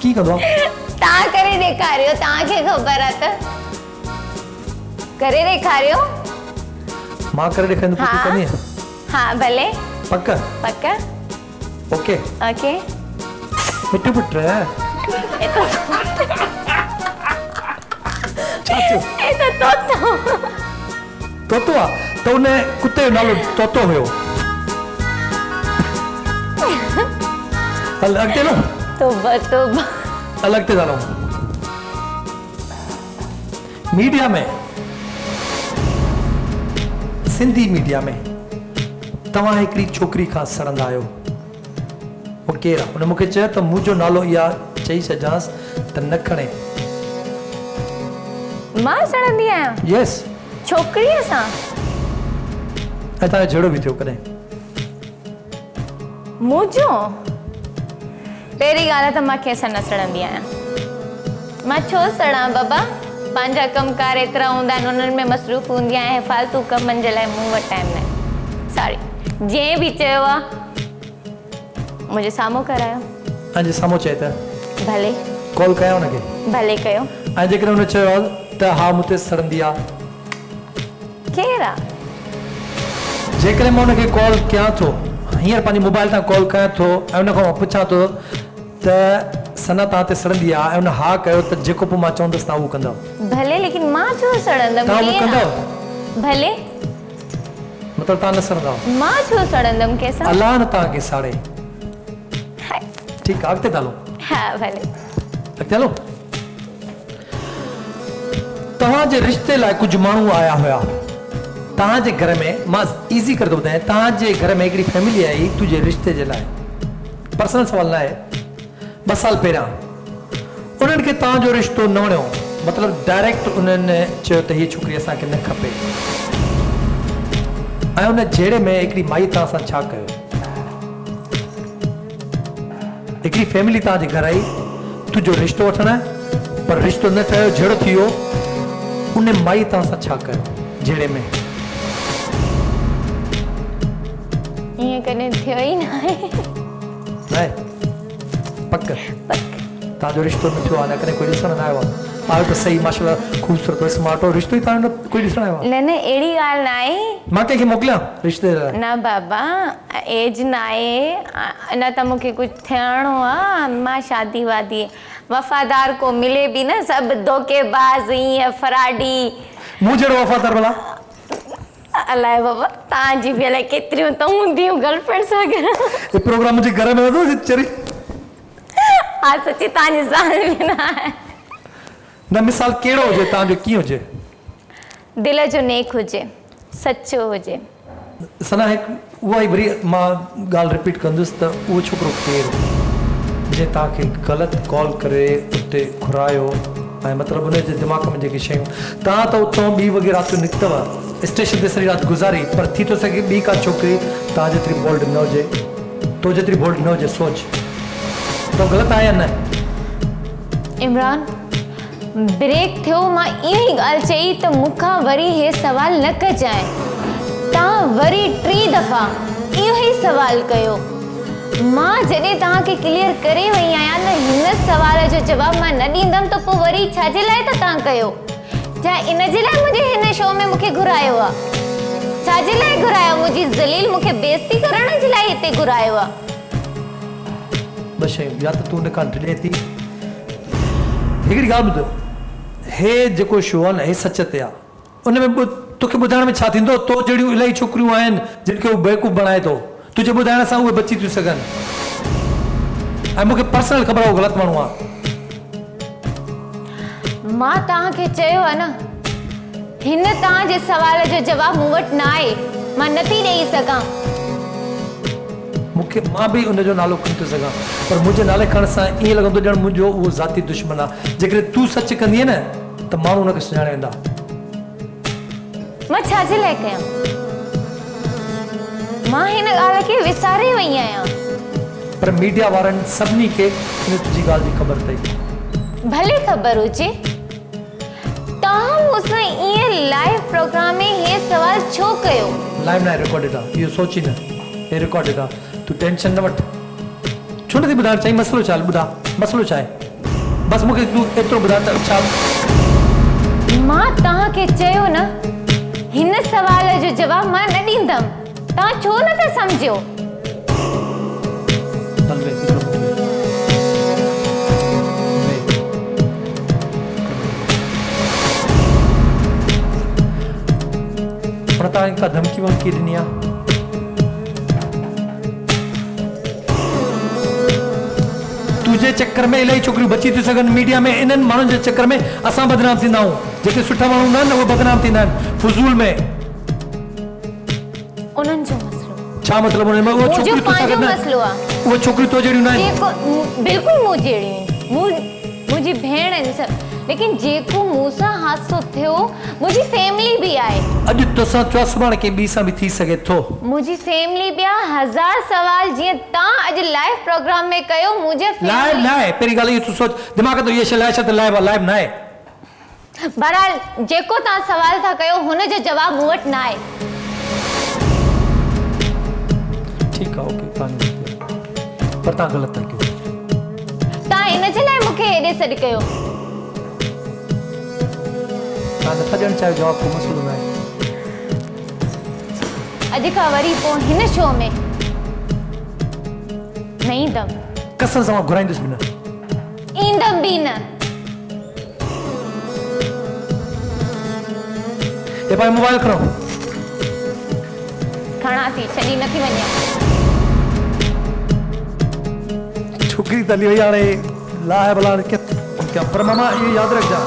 कीअं कंदो आहे? तव्हां करे ॾेखारियो, तव्हांखे ख़बर आहे त करे ॾेखारियो। मां करे ॾेखारींदो, तूं कंदी? हाँ भले। पक पक ओके ओके। मिठो पुट है छा थियो? ए त तोतो तोतो आहे त उन कुत्ते जो नालो तोतो हुयो। हल अॻिते लो तोबा तोबा। अलॻि ते हलूं। मीडिया में, सिंधी मीडिया में तव्हां हिकिड़ी छोकिरी खां सड़ंदा आहियो, वो केरु आहे? उन मूंखे चयो त मुंहिंजो नालो इहा चई छॾियांसि त न खणे। मां सड़ंदी आहियां? यस। छोकिरीअ सां? ऐं तव्हांजो जहिड़ो बि थियो कॾहिं? मुंहिंजो? पहिरीं ॻाल्हि त मां कंहिंसां न सड़ंदी आहियां। मां छो सड़ां बाबा? पंहिंजा कमकार एतिरा हूंदा आहिनि, उन्हनि में मसरूफ़ हूंदी आहियां। फालतू कमनि जे लाइ मूं वटि टाइम न आहे। सॉरी, जंहिं बि चयो आहे मुंहिंजे साम्हूं करायो। अॼु साम्हूं चए त भले कॉल कया हुनखे? भले कयो। ऐं जेकॾहिं हुन चयो त हा मूं ते सड़ंदी आहे, केरु आहे? जेकॾहिं मां हुनखे कॉल कयां थो, हींअर पंहिंजे मोबाइल तां कॉल कयां थो ऐं हुन खां पुछां थो त सना तव्हां ते सड़ंदी आहे, ऐं हुन हा कयो त जेको पोइ मां चवंदसि तव्हां उहो कंदव? भले, लेकिन मां छो सड़ंदमि? तव्हां उहो कंदव? भले, मतिलबु तव्हां न सड़ंदव? मां छो सड़ंदमि कंहिंसां? अलाह न तव्हांखे साड़े। ठीकु आहे, अॻिते था हलो। हा भले। अॻिते हलो। तव्हांजे रिश्ते लाइ कुझु माण्हू आया हुया तव्हांजे घर में। मां इज़ी करे थो ॿुधायां, तव्हांजे घर में हिकिड़ी फैमिली आई तुंहिंजे रिश्ते जे लाइ। पर्सनल सवाल न आहे। 2 साल पहिरियां उन्हनि खे तव्हांजो रिश्तो न वणियो, मतिलबु डायरेक्ट उन्हनि चयो त हीअ छोकिरी असांखे न खपे, ऐं उन जहिड़े में हिकिड़ी माई तव्हां सां छा कयो? हिकिड़ी फैमिली तव्हांजे घर आई तुंहिंजो रिश्तो वठण, पर रिश्तो न ठहियो, जहिड़ो थी वियो, उन माई तव्हां सां छा कयो जहिड़े में? ईअं कॾहिं थियो ई न आहे। पक तव्हांजो रिश्तो न थियो आहे, न कॾहिं कोई ॾिसण न आयो आहे? आयो त सही, माशाल्लाह ख़ूबसूरत हो, स्मार्ट हो, रिश्तो ई तव्हांजो कोई ॾिसण आयो आहे? न न, अहिड़ी ॻाल्हि न आहे। मां कंहिंखे मोकिलियां रिश्ते लाइ? न बाबा, एज न आहे, अञा त मूंखे कुझु थियणो आहे। मां शादी वादी वफ़ादार को मिले बि न, सभु धोखेबाज़ ईअं फराडी। मूं जहिड़ो वफ़ादार भला? अलाए बाबा, तव्हांजी बि अलाए केतिरियूं त हूंदियूं गर्लफ्रेंड सां गॾु। ये प्रोग्राम मुंहिंजे घर में नथो चरी? हा सची, तव्हांजी ज़ाल बि न आहे। न मिसाल कहिड़ो हुजे तव्हांजो, कीअं हुजे? दिल जो नेक हुजे, सचो हुजे। सना हिकु उहा ई वरी मां ॻाल्हि रिपीट कंदुसि त उहो छोकिरो केरु जे तव्हांखे ग़लति कॉल करे उते घुरायो, ऐं मतिलबु उनजे दिमाग़ में जेके शयूं, तव्हां त उतां 2 वॻे राति जो निकितव, स्टेशन ते सॼी राति गुज़ारी, पर थी थो सघे ॿी का छोकिरी तव्हां जेतिरी बोल्ड न हुजे, तो जेतिरी बोल्ड न हुजे, सोच तो ग़लति आहे या न? इमरान ब्रेक थियो मां इहा ई ॻाल्हि चई त मूंखां वरी हे सवाल न कजांइ। तव्हां वरी 3 दफ़ा इहो ई सवाल कयो। मां जॾहिं तव्हांखे क्लियर करे वई आहियां न हिन सवाल जो जवाब मां न ॾींदमि त पोइ वरी छाजे लाइ त तव्हां कयो? छा इन जे लाइ मुंहिंजे हिन शो में मूंखे घुरायो आहे? छाजे लाइ घुरायो? मुंहिंजी ज़लील मूंखे बेइज़ती करण जे लाइ हिते घुरायो आहे? ॿ शयूं, या त तूं उन खां डिॼे थी। हिकिड़ी ॻाल्हि ॿुधो, हे जेको शो आहे न हे सच ते आहे। उन में तोखे ॿुधाइण में छा थींदो? तो जहिड़ियूं इलाही छोकिरियूं आहिनि जिन खे उहो बेवकूफ़ बणाए थो, तुंहिंजे ॿुधाइण सां उहे बची थियूं सघनि। ऐं मूंखे पर्सनल ख़बर आहे उहो ग़लति माण्हू आहे। मां तव्हांखे चयो आहे न हिन तव्हांजे सवाल जो जवाब मूं वटि न आहे, मां नथी ॾेई सघां। मूंखे मां बि उन जो नालो खणी थो सघां, पर मुंहिंजे नाले खणण सां ईअं लॻंदो ॼण मुंहिंजो उहो ज़ाती दुश्मन आहे। जेकॾहिं तूं सच कंदीअ न त माण्हू उनखे सुञाणे वेंदा। मां छाजे लाइ कयां? मां हिन ॻाल्हि खे विसारे वई आहियां। पर मीडिया वारनि सभिनी खे हिन तुंहिंजी ॻाल्हि जी ख़बर अथई। भले ख़बर हुजे, तव्हां मूंसां ईअं लाइव प्रोग्राम में हे सवाल छो कयो? लाइव न आहे, रिकॉर्डेड आहे। इहो सोची न, हे रिकॉर्डेड आहे। तूं टेंशन न वठ। छो नथी ॿुधाइण चाहीं? मसइलो छा आहे? ॿुधा, मसइलो छा आहे? बसि मूंखे तूं एतिरो ॿुधा त छा? मां तव्हांखे चयो न हिन सवाल जो जवाब मां न ॾींदमि। तव्हां छो नथा सम्झो? पर तव्हां का धमकी वमकी ॾिनी आहे? तुझे चक्कर में इलाही छोकिरियूं बची थियूं सघनि मीडिया में। इन्हनि माण्हुनि जे चक्कर में असां बदनाम थींदा आहियूं। जेके सुठा माण्हू हूंदा आहिनि न उहे बदनाम थींदा आहिनि फुज़ूल में। उन्हनि जो मसलो छा मतिलबु? उन में उहो छोकिरी तो सघनि मसलो आहे। उहो छोकिरी तो जहिड़ियूं न आहिनि। बिल्कुलु मूं जहिड़ियूं मुंहिंजी भेण आहिनि सभु, लेकिन जेको मूंसां हादसो थियो मुंहिंजी फैमिली बि आहे। अॼु तोसां चओ सुभाणे के ॿी सां बि थी सघे थो। मुंहिंजी फैमिली बि आहे। 1000 सवाल जीअं तव्हां अॼु लाइव प्रोग्राम में कयो मुंहिंजे लाइव न आहे। पहिरीं ॻाल्हि इहो तूं सोच दिमाग़ तो इहा शइ लाइ छा त लाइव आहे? लाइव न आहे। बहरहाल जेको तव्हां सवाल था कयो हुन जो जवाब मूं वटि न आहे। ठीकु आहे, ओके, पर तव्हां ग़लति था कयो। तव्हां इन जे लाइ मूंखे हेॾे सॾु कयो। तव्हां नथा ॾियणु चाहियो जवाब, को मसइलो न आहे। अॼु खां वरी पोइ हिन शो में न ईंदमि। कसम सां मां घुराईंदुसि बि न, ईंदमि बि न। हे भाई मोबाइल खणो। खणा थी, छॾी नथी वञा। छोकिरी तली वई हाणे लाहे भला क्या। पर मामा इहो यादि रखजांइ,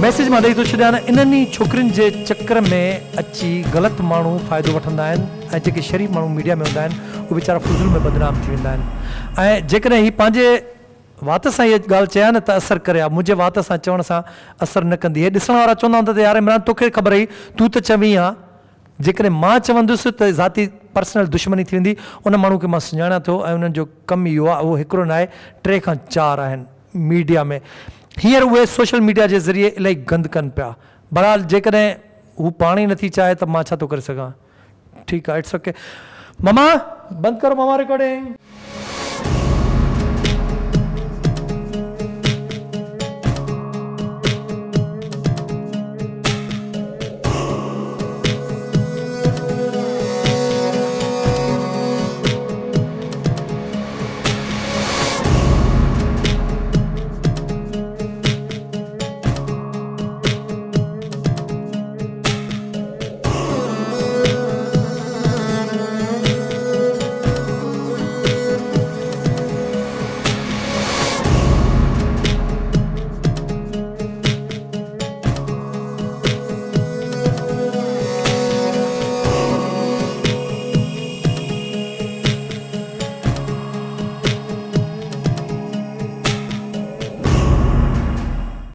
मैसेज मां ॾेई थो छॾियां न, इन्हनि छोकिरियुनि जे चक्कर में अची ग़लति माण्हू फ़ाइदो वठंदा आहिनि ऐं जेके शरीफ़ माण्हू मीडिया में हूंदा आहिनि उहे वीचारा फुज़ूल में बदनाम थी वेंदा आहिनि। ऐं जेकॾहिं हीअ पंहिंजे वात सां इहा ॻाल्हि चया न त असरु करे आहे, मुंहिंजे वात सां चवण सां असरु न कंदी। हे ॾिसण वारा चवंदा हूंदा त यार इमरान तोखे ख़बर हुई, तूं त चवीं हा। जेकॾहिं मां चवंदुसि त ज़ाती पर्सनल दुश्मनी थी वेंदी। उन माण्हू खे मां सुञाणा थो ऐं उन्हनि जो कमु इहो आहे, उहो हिकिड़ो न आहे 3 खां 4 आहिनि मीडिया में। हींअर उहे सोशल मीडिया जे ज़रिए इलाही गंद कनि पिया। बहरहाल जेकॾहिं हू पाण ई नथी चाहे त मां छा थो करे सघां। ठीकु आहे, इट्स ओके। मामा बंदि करो मामा रिकॉर्डिंग।